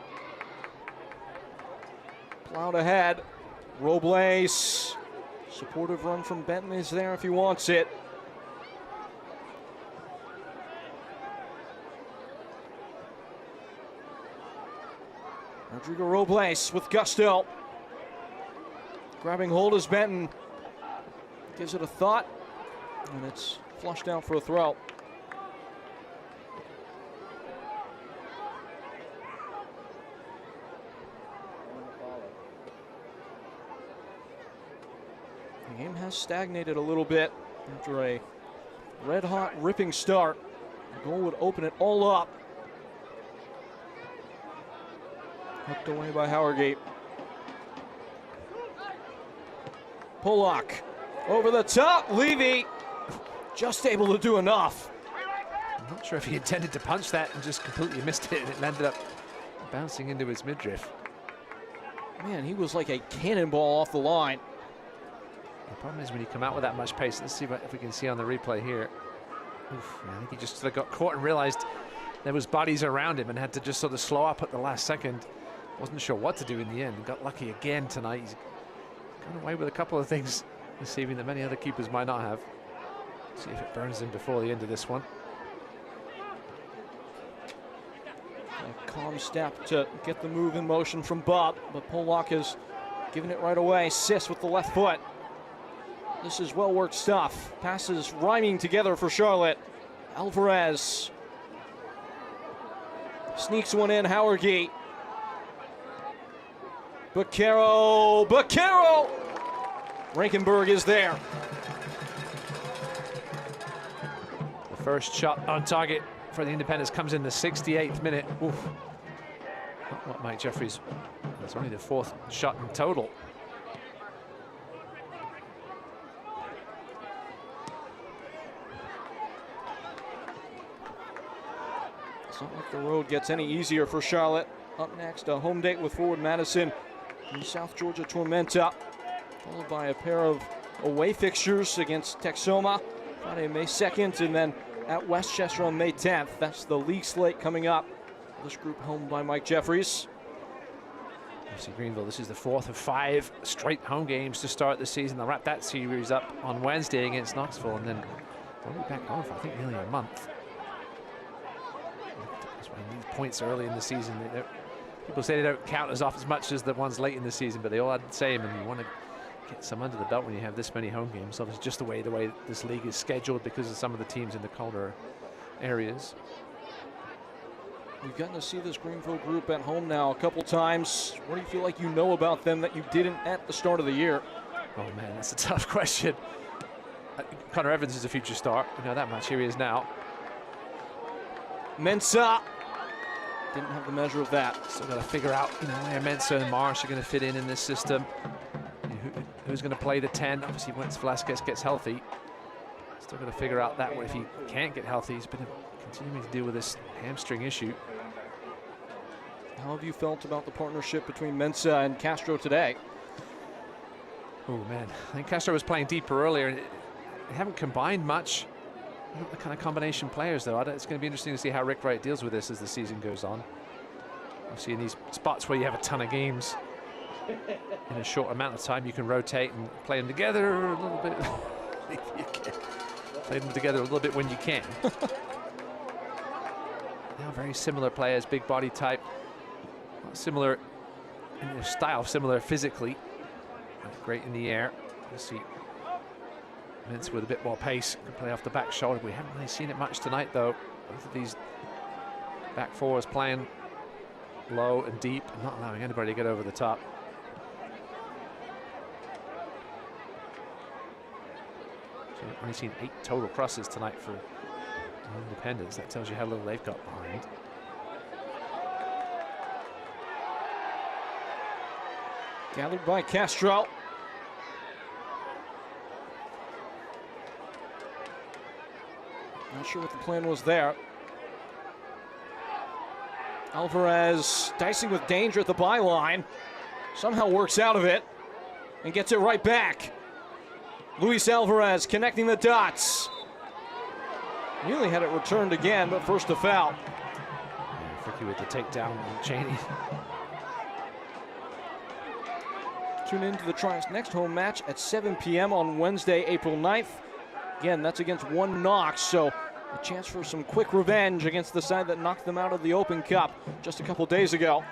Plowed ahead. Robles. Supportive run from Benton is there if he wants it. Rodrigo Robles with gusto. Grabbing hold is Benton. Gives it a thought, and it's flushed out for a throw. The game has stagnated a little bit after a red-hot, ripping start. The goal would open it all up. Hooked away by Howergate. Pollock over the top. Levy just able to do enough. I'm not sure if he intended to punch that and just completely missed it, and it landed up bouncing into his midriff. Man, he was like a cannonball off the line. The problem is when you come out with that much pace. Let's see if we can see on the replay here. Oof, I think he just sort of got caught and realized there was bodies around him and had to just sort of slow up at the last second. Wasn't sure what to do in the end and got lucky again tonight. He's gone away with a couple of things this evening that many other keepers might not have. See if it burns him before the end of this one. A calm step to get the move in motion from Bob, but Pollock has given it right away. Sis with the left foot. This is well-worked stuff. Passes rhyming together for Charlotte. Alvarez sneaks one in. Howergate. Baquero. Rankenberg is there. The first shot on target for the Independents comes in the 68th minute. Oof. Not what Mike Jeffries. It's only the fourth shot in total. It's not like the road gets any easier for Charlotte. Up next, a home date with Forward Madison in South Georgia Tormenta, followed by a pair of away fixtures against Texoma Friday, May 2nd, and then at Westchester on May 10th. That's the league slate coming up. This group home by Mike Jeffries. FC Greenville, this is the fourth of 5 straight home games to start the season. They'll wrap that series up on Wednesday against Knoxville, and then they'll be back on for I think nearly a month. That's why you need points early in the season. People say they don't count as much as the ones late in the season, but they all add the same, and you want to get some under the belt when you have this many home games. So it's just the way this league is scheduled because of some of the teams in the colder areas. You've gotten to see this Greenville group at home now a couple times. What do you feel like you know about them that you didn't at the start of the year? Oh man, that's a tough question. Connor Evans is a future star. We know that much. Here he is now. Mensah didn't have the measure of that. Still got to figure out, where Mensah and Marsh are going to fit in this system. Who's going to play the 10? Obviously, once Velasquez gets healthy, still got to figure out that way. If he can't get healthy, he's been continuing to deal with this hamstring issue. How have you felt about the partnership between Mensah and Castro today? Oh man, I think Castro was playing deeper earlier. They haven't combined much. The kind of combination players, though. It's going to be interesting to see how Rick Wright deals with this as the season goes on. Obviously, in these spots where you have a ton of games in a short amount of time, you can rotate and play them together a little bit. You can play them together a little bit when you can. Now, very similar players, big body type, similar in their style, similar physically. Great in the air. You see Mensah with a bit more pace, can play off the back shoulder. We haven't really seen it much tonight, though. Both of these back fours playing low and deep, and not allowing anybody to get over the top. So only seen 8 total crosses tonight for Independents. That tells you how little they've got behind. Gathered by Castro. Not sure what the plan was there. Alvarez dicing with danger at the byline. Somehow works out of it and gets it right back. Luis Alvarez connecting the dots. Nearly had it returned again, but first a foul. Fricky with the takedown on Cheney. Tune in to the Triumph's next home match at 7 p.m. on Wednesday, April 9th. Again, that's against One Knox, so a chance for some quick revenge against the side that knocked them out of the Open Cup just a couple days ago.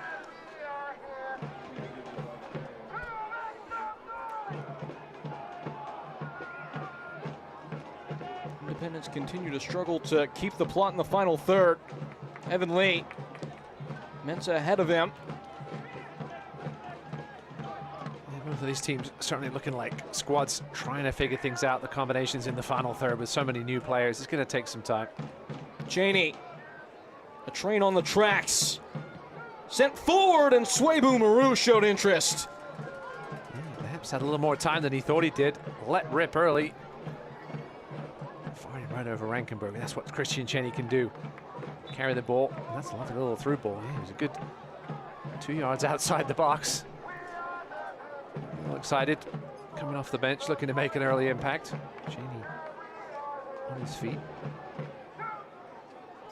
Independents continue to struggle to keep the plot in the final third. Evan Lee, Mensah ahead of him. Both of these teams certainly looking like squads trying to figure things out, the combinations in the final third with so many new players. It's going to take some time. Cheney, a train on the tracks. Sent forward, and Swabu Maru showed interest. Perhaps had a little more time than he thought he did. Let rip early. Firing right over Rankenberg. That's what Christian Cheney can do. Carry the ball. That's a lovely little through ball. Yeah, he was a good 2 yards outside the box. Well excited, coming off the bench, looking to make an early impact. Cheney on his feet.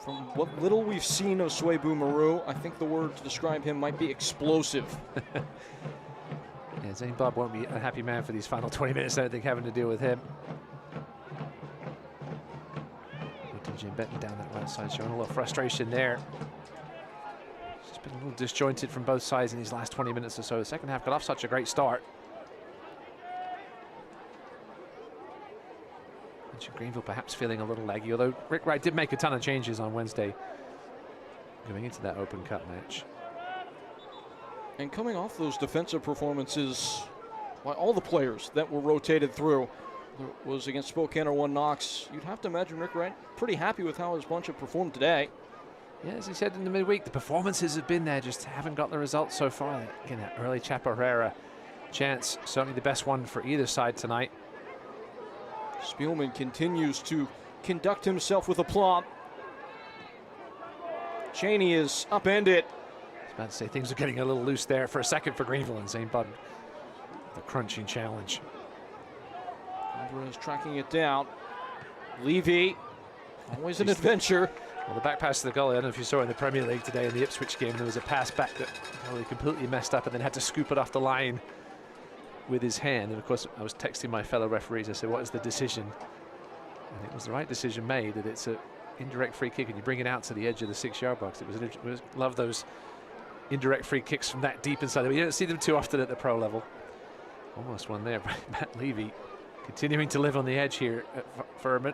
From what little we've seen of Swabu Maru, I think the word to describe him might be explosive. Yeah, Zane Bob won't be a happy man for these final 20 minutes, I don't think, having to deal with him. DJ Benton down that right side, showing a little frustration there. It's been a little disjointed from both sides in these last 20 minutes or so. The second half got off such a great start. Greenville perhaps feeling a little laggy, although Rick Wright did make a ton of changes on Wednesday going into that Open Cup match. And coming off those defensive performances by all the players that were rotated through, was against Spokane or One Knox, you'd have to imagine Rick Wright pretty happy with how his bunch have performed today. Yeah, as he said in the midweek, the performances have been there, just haven't got the results so far. Again, that early Chaparrera chance, certainly the best one for either side tonight. Spielman continues to conduct himself with aplomb. Cheney is upended. I was about to say things are getting a little loose there for a second for Greenville, and Zane Budden, the crunching challenge. Alvarez tracking it down. Levy, always an adventure. Well, the back pass to the goalie, I don't know if you saw in the Premier League today in the Ipswich game, there was a pass back that really completely messed up and then had to scoop it off the line with his hand. And of course, I was texting my fellow referees. I said, what is the decision? And it was the right decision made, that it's an indirect free kick and you bring it out to the edge of the 6-yard box. Love those indirect free kicks from that deep inside. You don't see them too often at the pro level. Almost one there by Matt Levy, continuing to live on the edge here at Furman.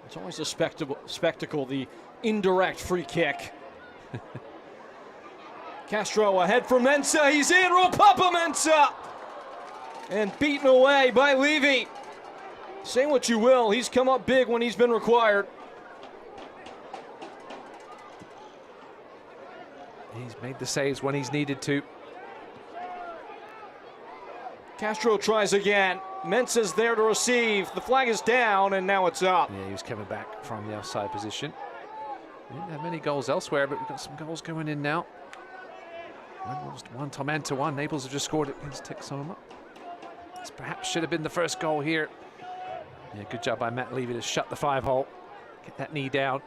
It's always a spectacle, the indirect free kick. Castro ahead for Mensah. He's in. Ropapa Mensah. And beaten away by Levy. Say what you will, he's come up big when he's been required. He's made the saves when he's needed to. Castro tries again. Mensah's there to receive. The flag is down, and now it's up. Yeah, he was coming back from the offside position. We didn't have many goals elsewhere, but we've got some goals going in now. One Toman to one. Naples have just scored against Texoma. This perhaps should have been the first goal here. Yeah, good job by Matt Levy to shut the 5-hole. Get that knee down.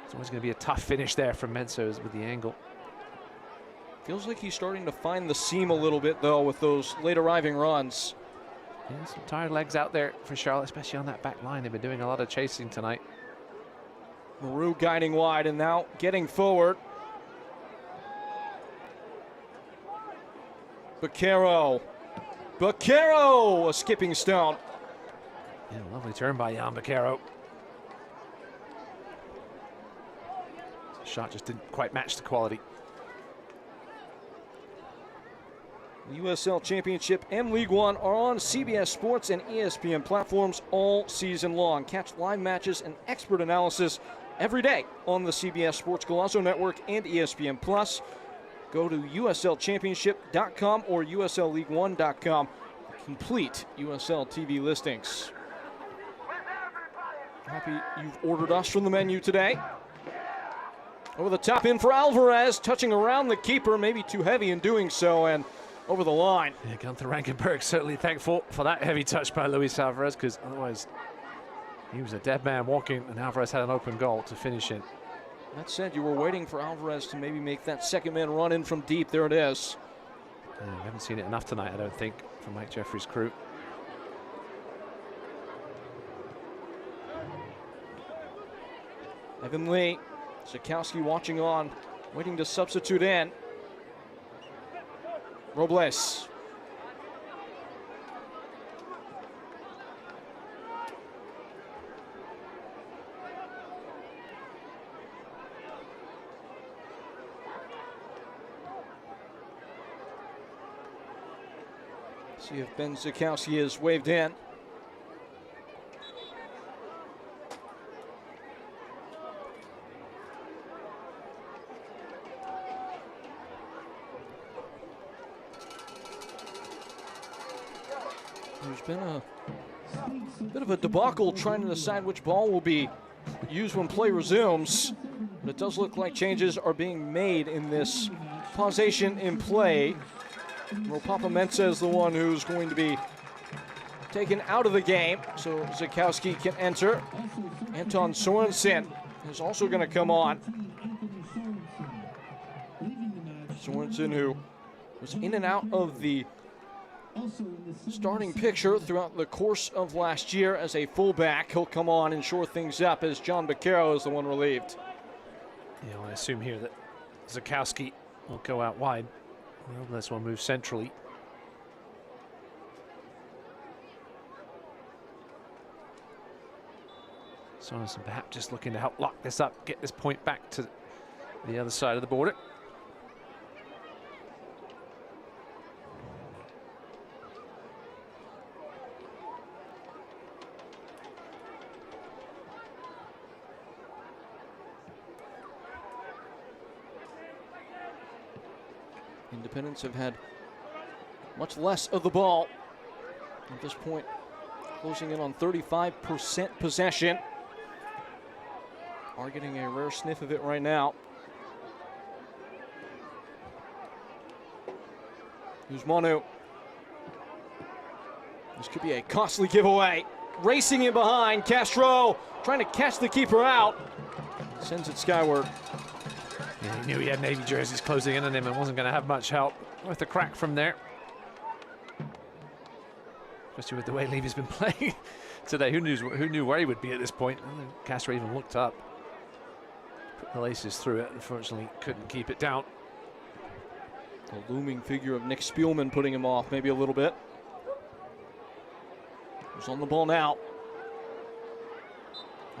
It's always going to be a tough finish there from Mensah with the angle. Feels like he's starting to find the seam a little bit, though, with those late arriving runs. Yeah, some tired legs out there for Charlotte, especially on that back line. They've been doing a lot of chasing tonight. Maru guiding wide and now getting forward. Baquero, a skipping stone. Yeah, lovely turn by Jan Baquero. The shot just didn't quite match the quality. The USL Championship and League One are on CBS Sports and ESPN platforms all season long. Catch live matches and expert analysis every day on the CBS Sports Golazo Network and ESPN+. Go to USLChampionship.com or USLLeague1.com for complete USL TV listings. Happy you've ordered us from the menu today. Over the top in for Alvarez, touching around the keeper, maybe too heavy in doing so, and over the line. Yeah, Gunther Rankenberg certainly thankful for that heavy touch by Luis Alvarez, because otherwise he was a dead man walking, and Alvarez had an open goal to finish it. That said, you were waiting for Alvarez to maybe make that second man run in from deep. There it is. Yeah, we haven't seen it enough tonight, I don't think, from Mike Jeffries' crew. Evan Lee, Zakowski watching on, waiting to substitute in. Robles. See if Ben Zakowski is waved in. There's been a bit of a debacle trying to decide which ball will be used when play resumes, but it does look like changes are being made in this pausation in play. Papa Mensah is the one who's going to be taken out of the game, so Zakowski can enter. Anton Sorensen is also going to come on. Sorensen, who was in and out of the starting picture throughout the course of last year as a fullback. He'll come on and shore things up as John Baquero is the one relieved. Yeah, well, I assume here that Zakowski will go out wide. Well, this one moves centrally. Sorensen perhaps just looking to help lock this up, get this point back to the other side of the border. Independents have had much less of the ball at this point, closing in on 35% possession. Are getting a rare sniff of it right now. Here's Manu. This could be a costly giveaway. Racing in behind, Castro trying to catch the keeper out. Sends it skyward. Yeah, he knew he had Navy jerseys closing in on him and wasn't going to have much help with the crack from there. Especially with the way Levy's been playing today. Who knew where he would be at this point? I don't think Castro even looked up. Put the laces through it. Unfortunately, couldn't keep it down. The looming figure of Nick Spielman putting him off maybe a little bit. He's on the ball now.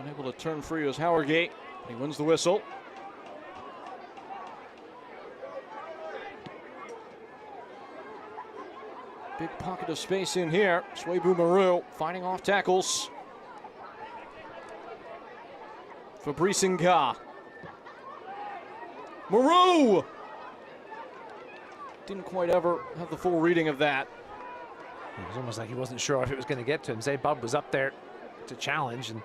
Unable to turn free as Howergate. He wins the whistle. Big pocket of space in here. Swabu Maru fighting off tackles. Fabrice Nga. Maru! Didn't quite ever have the full reading of that. It was almost like he wasn't sure if it was going to get to him. Zaybub was up there to challenge, and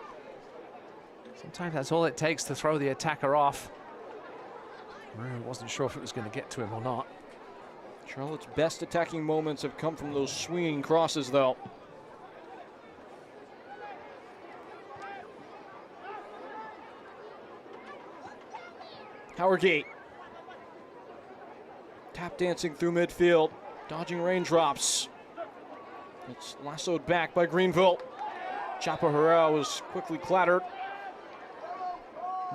sometimes that's all it takes to throw the attacker off. Maru wasn't sure if it was going to get to him or not. Charlotte's best attacking moments have come from those swinging crosses, though. Howergate. Tap dancing through midfield, dodging raindrops. It's lassoed back by Greenville. Chapo Herrera was quickly clattered.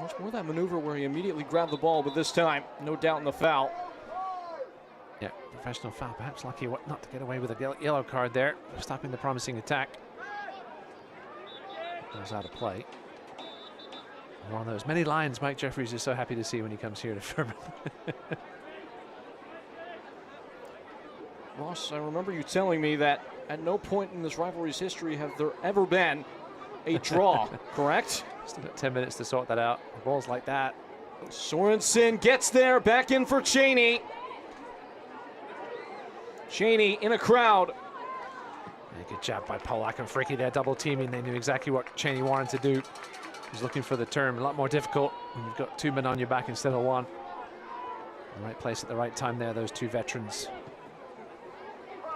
Much more that maneuver where he immediately grabbed the ball, but this time, no doubt in the foul. Yeah, professional foul. Perhaps lucky not to get away with a yellow card there, stopping the promising attack. Goes out of play. One of those many lines Mike Jeffries is so happy to see when he comes here to Furman. Ross, I remember you telling me that at no point in this rivalry's history have there ever been a draw, correct? Still got 10 minutes to sort that out. Balls like that. Sorensen gets there, back in for Cheney. Cheney in a crowd. Yeah, good job by Polak and Fricky there, double teaming. They knew exactly what Cheney wanted to do. He was looking for the turn, a lot more difficult when you've got 2 men on your back instead of 1. The right place at the right time there, those 2 veterans.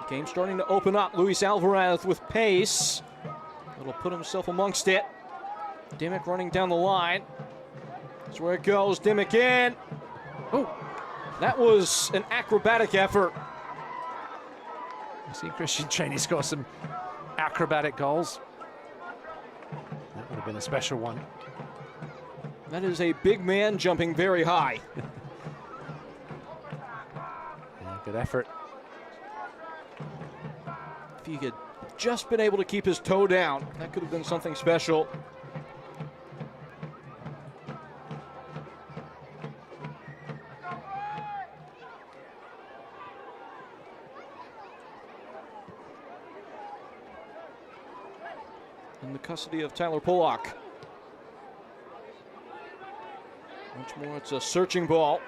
Game starting to open up. Luis Alvarez with pace. It'll put himself amongst it. Dimmick running down the line. That's where it goes. Dimmick in. Oh, that was an acrobatic effort. You see Christian Cheney score some acrobatic goals. That would have been a special one. That is a big man jumping very high. Yeah, good effort. If he had just been able to keep his toe down, that could have been something special. In the custody of Tyler Polak. Once more, it's a searching ball.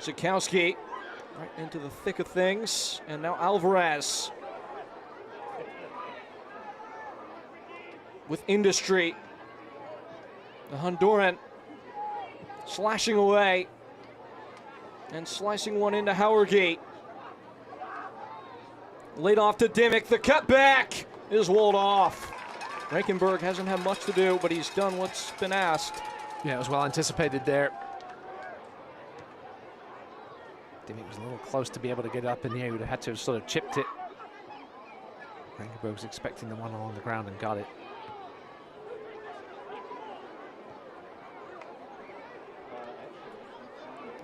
Zukowski right into the thick of things, and now Alvarez with industry. The Honduran slashing away and slicing one into Howergate. Laid off to Dimmick. The cutback is walled off. Rankenberg hasn't had much to do, but he's done what's been asked. Yeah, it was well anticipated there. Dimmick was a little close to be able to get it up in the air. He would have had to have sort of chipped it. Rankenberg was expecting the one along the ground and got it.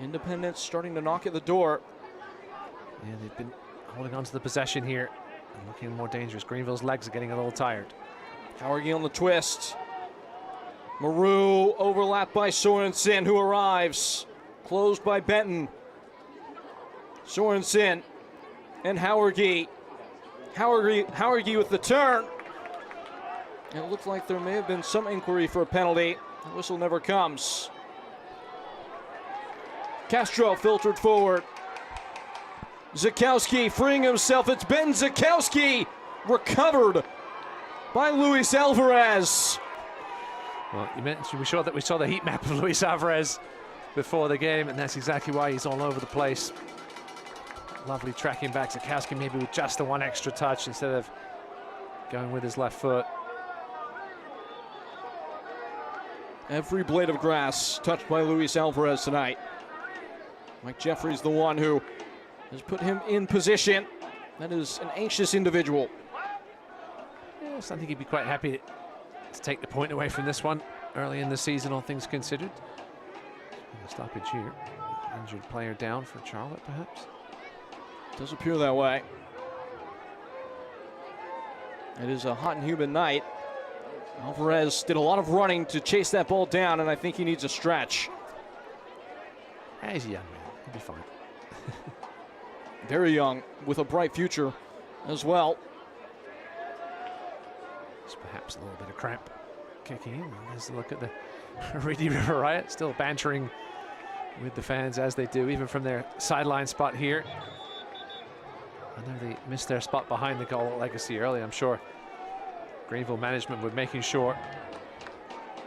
Independence starting to knock at the door. Yeah, they've been holding on to the possession here and looking more dangerous. Greenville's legs are getting a little tired. Howergy on the twist. Maru overlapped by Sorensen, who arrives. Closed by Benton. Sorensen and Howergy. Howergy with the turn. And it looked like there may have been some inquiry for a penalty. The whistle never comes. Castro filtered forward. Zukowski freeing himself. It's Ben Zukowski, recovered by Luis Alvarez. Well, you mentioned we saw the heat map of Luis Alvarez before the game, and that's exactly why he's all over the place. Lovely tracking back. Zukowski maybe with just the one extra touch instead of going with his left foot. Every blade of grass touched by Luis Alvarez tonight. Mike Jeffrey's the one who has put him in position. That is an anxious individual. Yes, I think he'd be quite happy to take the point away from this one early in the season, all things considered. A stoppage here. Injured player down for Charlotte, perhaps. Does appear that way. It is a hot and humid night. Alvarez did a lot of running to chase that ball down, and I think he needs a stretch. He's a young man. He'll be fine. Very young, with a bright future as well. It's perhaps a little bit of cramp kicking in. There's a look at the Reedy River Riot, still bantering with the fans as they do, even from their sideline spot here. I know they missed their spot behind the goal at Legacy early. I'm sure Greenville management were making sure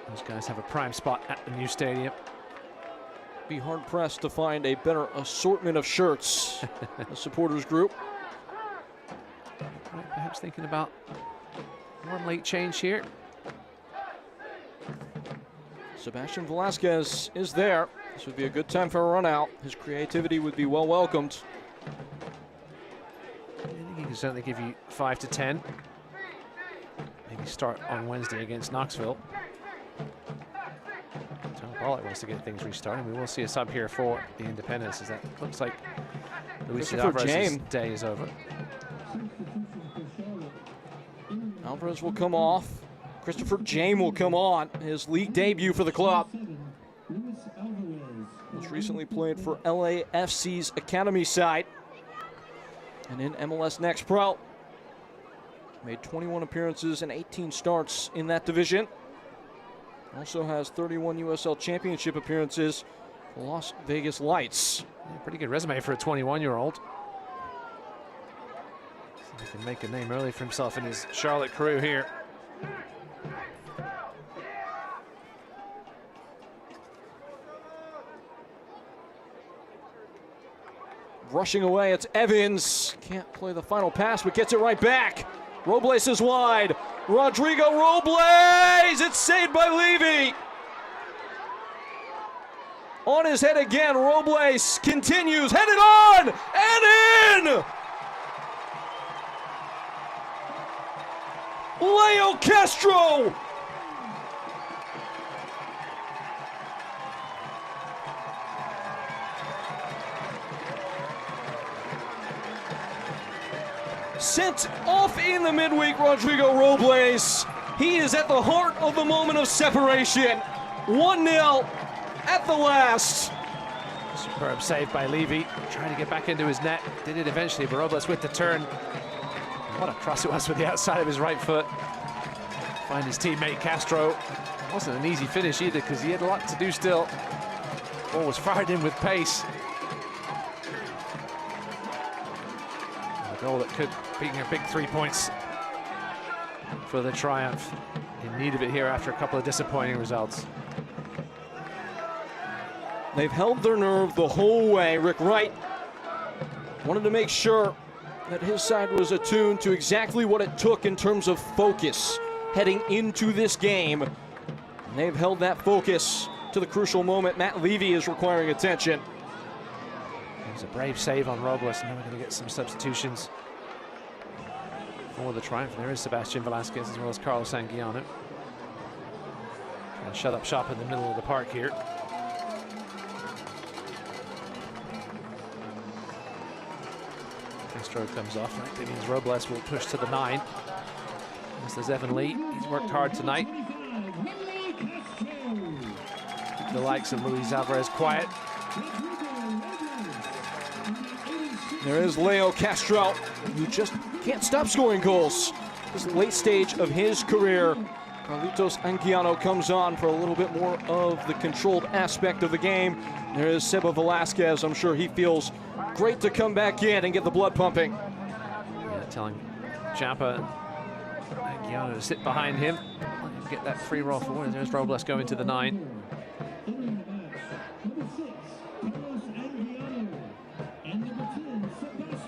those guys have a prime spot at the new stadium. Be hard-pressed to find a better assortment of shirts. The supporters group. Right, perhaps thinking about one late change here. Sebastian Velasquez is there. This would be a good time for a run out. His creativity would be well welcomed. I think he can certainly give you 5 to 10. Maybe start on Wednesday against Knoxville. Pollock wants to get things restarted. We will see a sub here for the Independents, as that looks like Luis Alvarez's day is over. Alvarez will come off. Christopher James will come on. His league debut for the club. Most recently played for LAFC's Academy side. And in MLS Next Pro. Made 21 appearances and 18 starts in that division. Also has 31 USL Championship appearances for Las Vegas Lights. Yeah, pretty good resume for a 21-year-old. So he can make a name early for himself in his Charlotte career here. Rushing away, it's Evans. Can't play the final pass, but gets it right back. Robles is wide. Rodrigo Robles! It's saved by Levy. On his head again, Robles continues, headed on, and in! Leo Castro! Sent off in the midweek, Rodrigo Robles. He is at the heart of the moment of separation. 1-0 at the last. Superb save by Levy, trying to get back into his net. Did it eventually, but Robles with the turn. What a cross it was with the outside of his right foot. Find his teammate Castro. Wasn't an easy finish either because he had a lot to do still. Ball was fired in with pace. A goal that could be a big 3 points for the Triumph. In need of it here after a couple of disappointing results. They've held their nerve the whole way. Rick Wright wanted to make sure that his side was attuned to exactly what it took in terms of focus heading into this game. And they've held that focus to the crucial moment. Matt Levy is requiring attention. It was a brave save on Robles. Now we're going to get some substitutions for the Triumph. There is Sebastian Velasquez as well as Carlos Anguiano. And shut up shop in the middle of the park here. Castro comes off. That means Robles will push to the 9. This is Evan Lee. He's worked hard tonight. The likes of Luis Alvarez quiet. There is Leo Castro, who just can't stop scoring goals. This late stage of his career. Carlitos Anguiano comes on for a little bit more of the controlled aspect of the game. There is Seba Velasquez. I'm sure he feels great to come back in and get the blood pumping. Yeah, telling Champa and Anguiano to sit behind him. Get that free roll forward. There's Robles going to the 9.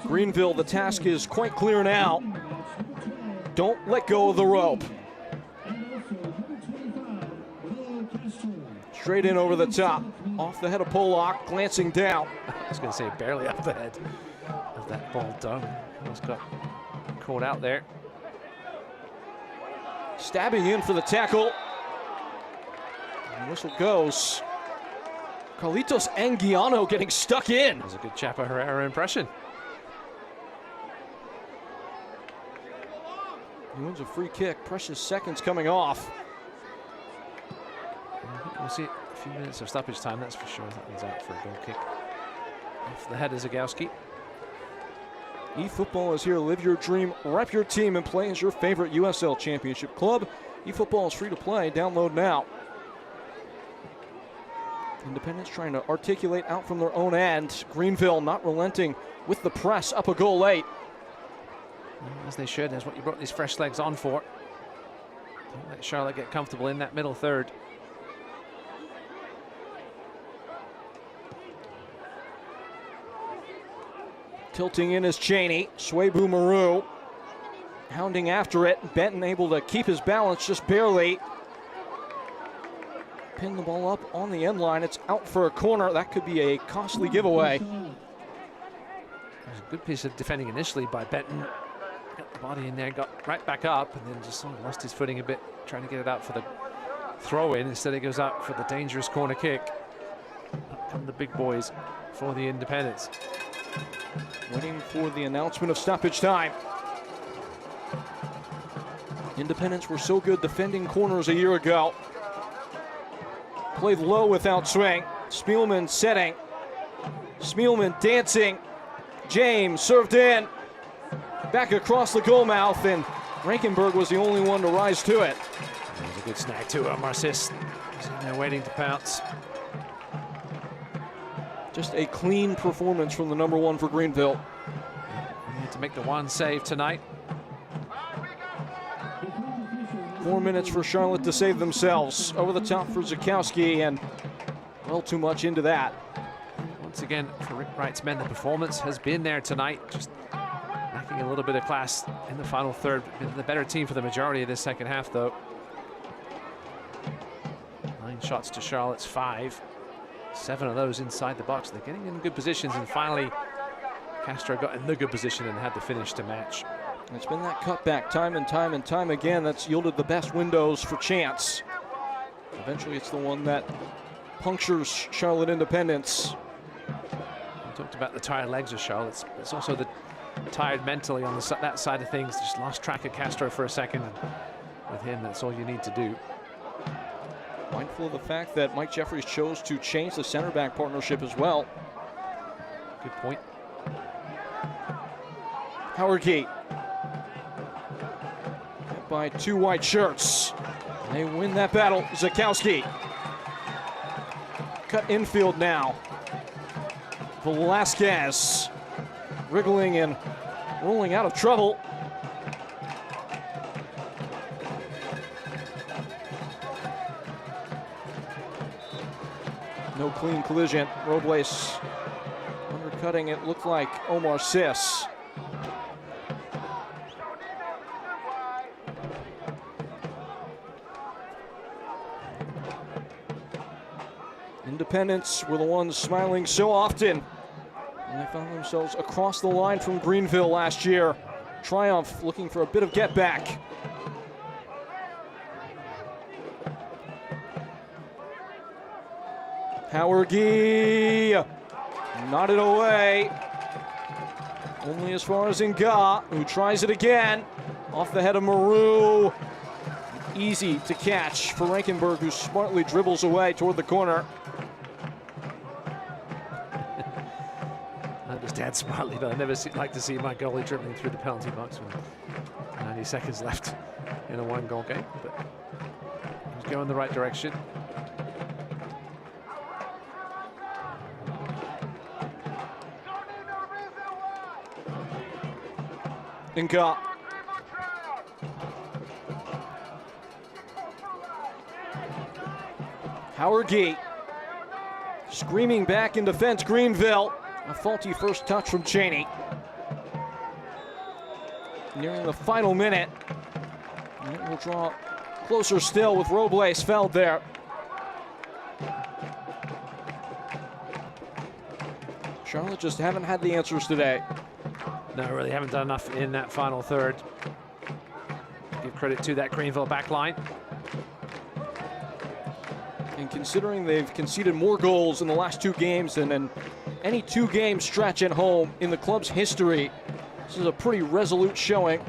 Greenville, the task is quite clear now. Don't let go of the rope. Straight in over the top. Off the head of Pollock, glancing down. I was going to say barely up the head of that ball done. Almost got caught out there. Stabbing in for the tackle. And the whistle goes. Carlitos Anguiano getting stuck in. That was a good Chapa Herrera impression. He wins a free kick. Precious seconds coming off. We'll see a few minutes of stoppage time, that's for sure. That one's out for a goal kick. Off the head is Zagowski. eFootball is here. Live your dream, rep your team, and play as your favorite USL Championship club. eFootball is free to play. Download now. Independence trying to articulate out from their own end. Greenville not relenting with the press, up a goal late. As they should. That's what you brought these fresh legs on for. Don't let Charlotte get comfortable in that middle third. Tilting in is Cheney. Swabu Maru hounding after it. Benton able to keep his balance just barely. Pin the ball up on the end line. It's out for a corner. That could be a costly giveaway. There's a good piece of defending initially by Benton. Got the body in there, got right back up, and then just sort of lost his footing a bit, trying to get it out for the throw-in. Instead, it goes out for the dangerous corner kick. Up come the big boys for the Independents. Waiting for the announcement of stoppage time. Independents were so good defending corners a year ago. Played low without swing. Spielman setting. Spielman dancing. James served in. Back across the goal mouth, and Rankenberg was the only one to rise to it. There's a good snag too. Marcis is in there waiting to pounce. Just a clean performance from the number 1 for Greenville. They had to make the one save tonight. 4 minutes for Charlotte to save themselves. Over the top for Zakowski, and well, too much into that. Once again, for Rick Wright's men, the performance has been there tonight. Just lacking a little bit of class in the final third. Been the better team for the majority of this second half, though. 9 shots to Charlotte's 5. 7 of those inside the box. They're getting in good positions, and finally Castro got in the good position and had the finish to match. It's been that cutback time and time again that's yielded the best windows for chance. Eventually it's the one that punctures Charlotte Independence. We talked about the tired legs of Charlotte. It's also the tired mentally on that side of things. Just lost track of Castro for a second. And with him, that's all you need to do. Mindful of the fact that Mike Jeffries chose to change the center back partnership as well. Good point. Howard Gate by 2 white shirts. They win that battle. Zakowski cut infield now. Velasquez wriggling and rolling out of trouble. No clean collision. Robles undercutting it, looked like Omar Sis. Independents were the ones smiling so often, and they found themselves across the line from Greenville last year. Triumph looking for a bit of get back. Howergy nodded away. Only as far as Nga, who tries it again. Off the head of Maru. Easy to catch for Rankenberg, who smartly dribbles away toward the corner. I understand smartly, but I never like to see my goalie dribbling through the penalty box with 90 seconds left in a 1-goal game. But he was going the right direction. Nga. Howard Gate screaming back in defense. Greenville. A faulty first touch from Cheney. Nearing the final minute. And it will draw closer still with Robles fouled there. Charlotte just haven't had the answers today. No, really haven't done enough in that final third. Give credit to that Greenville back line. And considering they've conceded more goals in the last 2 games than in any 2-game stretch at home in the club's history, this is a pretty resolute showing.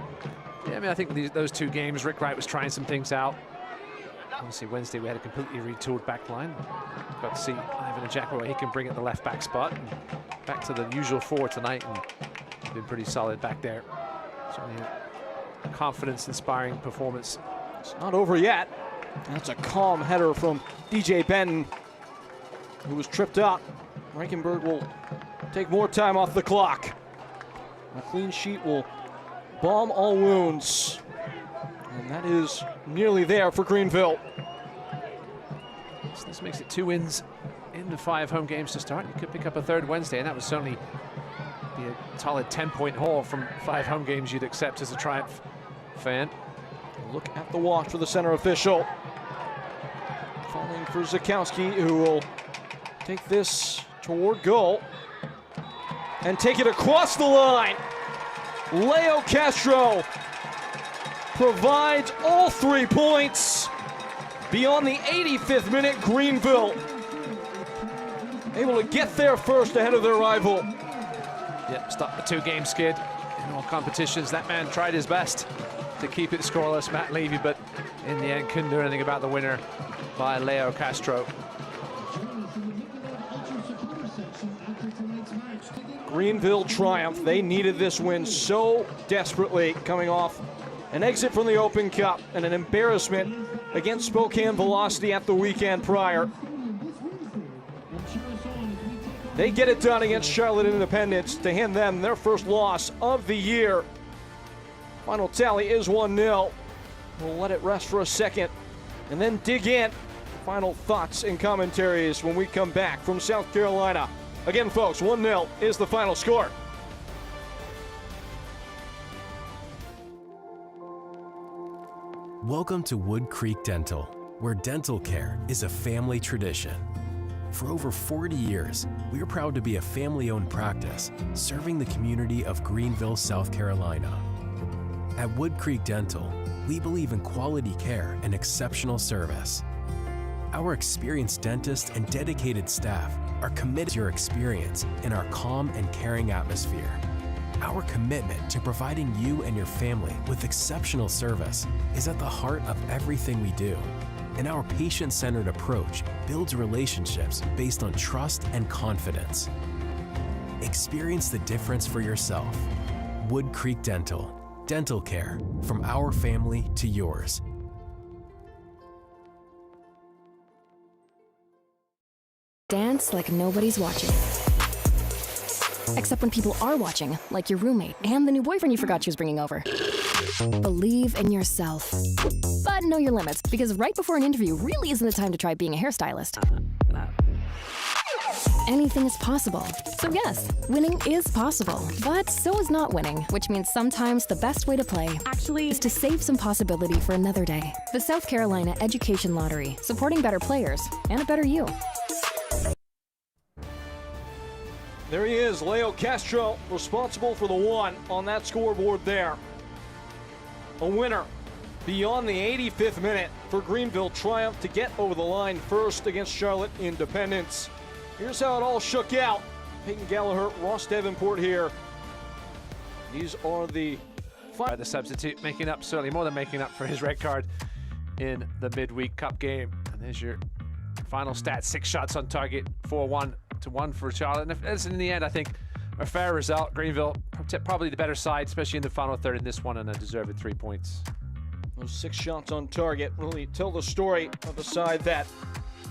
Yeah, I mean, I think those 2 games, Rick Wright was trying some things out. Obviously, Wednesday we had a completely retooled back line. Got to see Ivan Ajak where he can bring it the left back spot. And back to the usual 4 tonight. And been pretty solid back there. Certainly a confidence-inspiring performance. It's not over yet. That's a calm header from DJ Benton, who was tripped up. Rankenberg will take more time off the clock. A clean sheet will balm all wounds. And that is nearly there for Greenville. So this makes it 2 wins in the 5 home games to start. You could pick up a 3rd Wednesday, and that would certainly be a solid 10-point haul from 5 home games you'd accept as a Triumph fan. Look at the watch for the center official. Falling for Zakowski, who will take this toward goal and take it across the line. Leo Castro provides all 3 points. Beyond the 85th minute, Greenville able to get there first ahead of their rival. Yep, start the 2-game skid in all competitions. That man tried his best to keep it scoreless, Matt Levy, but in the end couldn't do anything about the winner by Leo Castro. Greenville Triumph. They needed this win so desperately, coming off An exit from the Open Cup and an embarrassment against Spokane Velocity at the weekend prior. They get it done against Charlotte Independence to hand them their first loss of the year. Final tally is 1-0. We'll let it rest for a second and then dig in. Final thoughts and commentaries when we come back from South Carolina. Again, folks, 1-0 is the final score. Welcome to Wood Creek Dental, where dental care is a family tradition. For over 40 years, we are proud to be a family-owned practice serving the community of Greenville, South Carolina. At Wood Creek Dental, we believe in quality care and exceptional service. Our experienced dentists and dedicated staff are committed to your experience in our calm and caring atmosphere. Our commitment to providing you and your family with exceptional service is at the heart of everything we do. And our patient-centered approach builds relationships based on trust and confidence. Experience the difference for yourself. Wood Creek Dental. Dental care from our family to yours. Dance like nobody's watching. Except when people are watching, like your roommate and the new boyfriend you forgot she was bringing over. Believe in yourself. But know your limits, because right before an interview really isn't the time to try being a hairstylist. Anything is possible. So yes, winning is possible. But so is not winning, which means sometimes the best way to play is to save some possibility for another day. The South Carolina Education Lottery, supporting better players and a better you. There he is, Leo Castro, responsible for the one on that scoreboard there. A winner beyond the 85th minute for Greenville Triumph to get over the line first against Charlotte Independence. Here's how it all shook out. Peyton Gallagher, Ross Davenport here. These are the substitute, making up, certainly more than making up for his red card in the midweek cup game. And there's your final stats: 6 shots on target, 4-1 to 1 for Charlotte. And if, in the end, I think a fair result. Greenville probably the better side, especially in the final third in this one, and a deserved 3 points. Those 6 shots on target really tell the story of a side that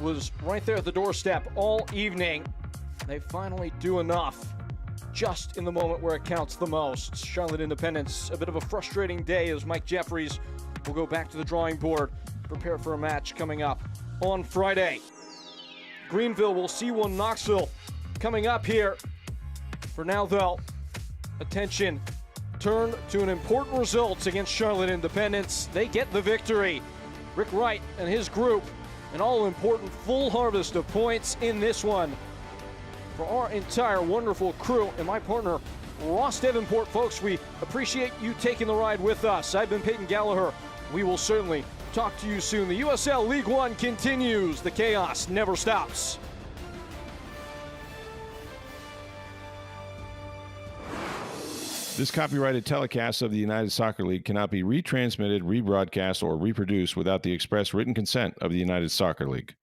was right there at the doorstep all evening. They finally do enough just in the moment where it counts the most. Charlotte Independence, a bit of a frustrating day as Mike Jeffries will go back to the drawing board, prepare for a match coming up on Friday. Greenville will see one Knoxville coming up here. For now, though, attention turned to an important result against Charlotte Independence. They get the victory. Rick Wright and his group, an all-important full harvest of points in this one. For our entire wonderful crew and my partner, Ross Davenport, folks, we appreciate you taking the ride with us. I've been Peyton Gallagher. We will certainly talk to you soon. The USL League One continues. The chaos never stops. This copyrighted telecast of the United Soccer League cannot be retransmitted, rebroadcast, or reproduced without the express written consent of the United Soccer League.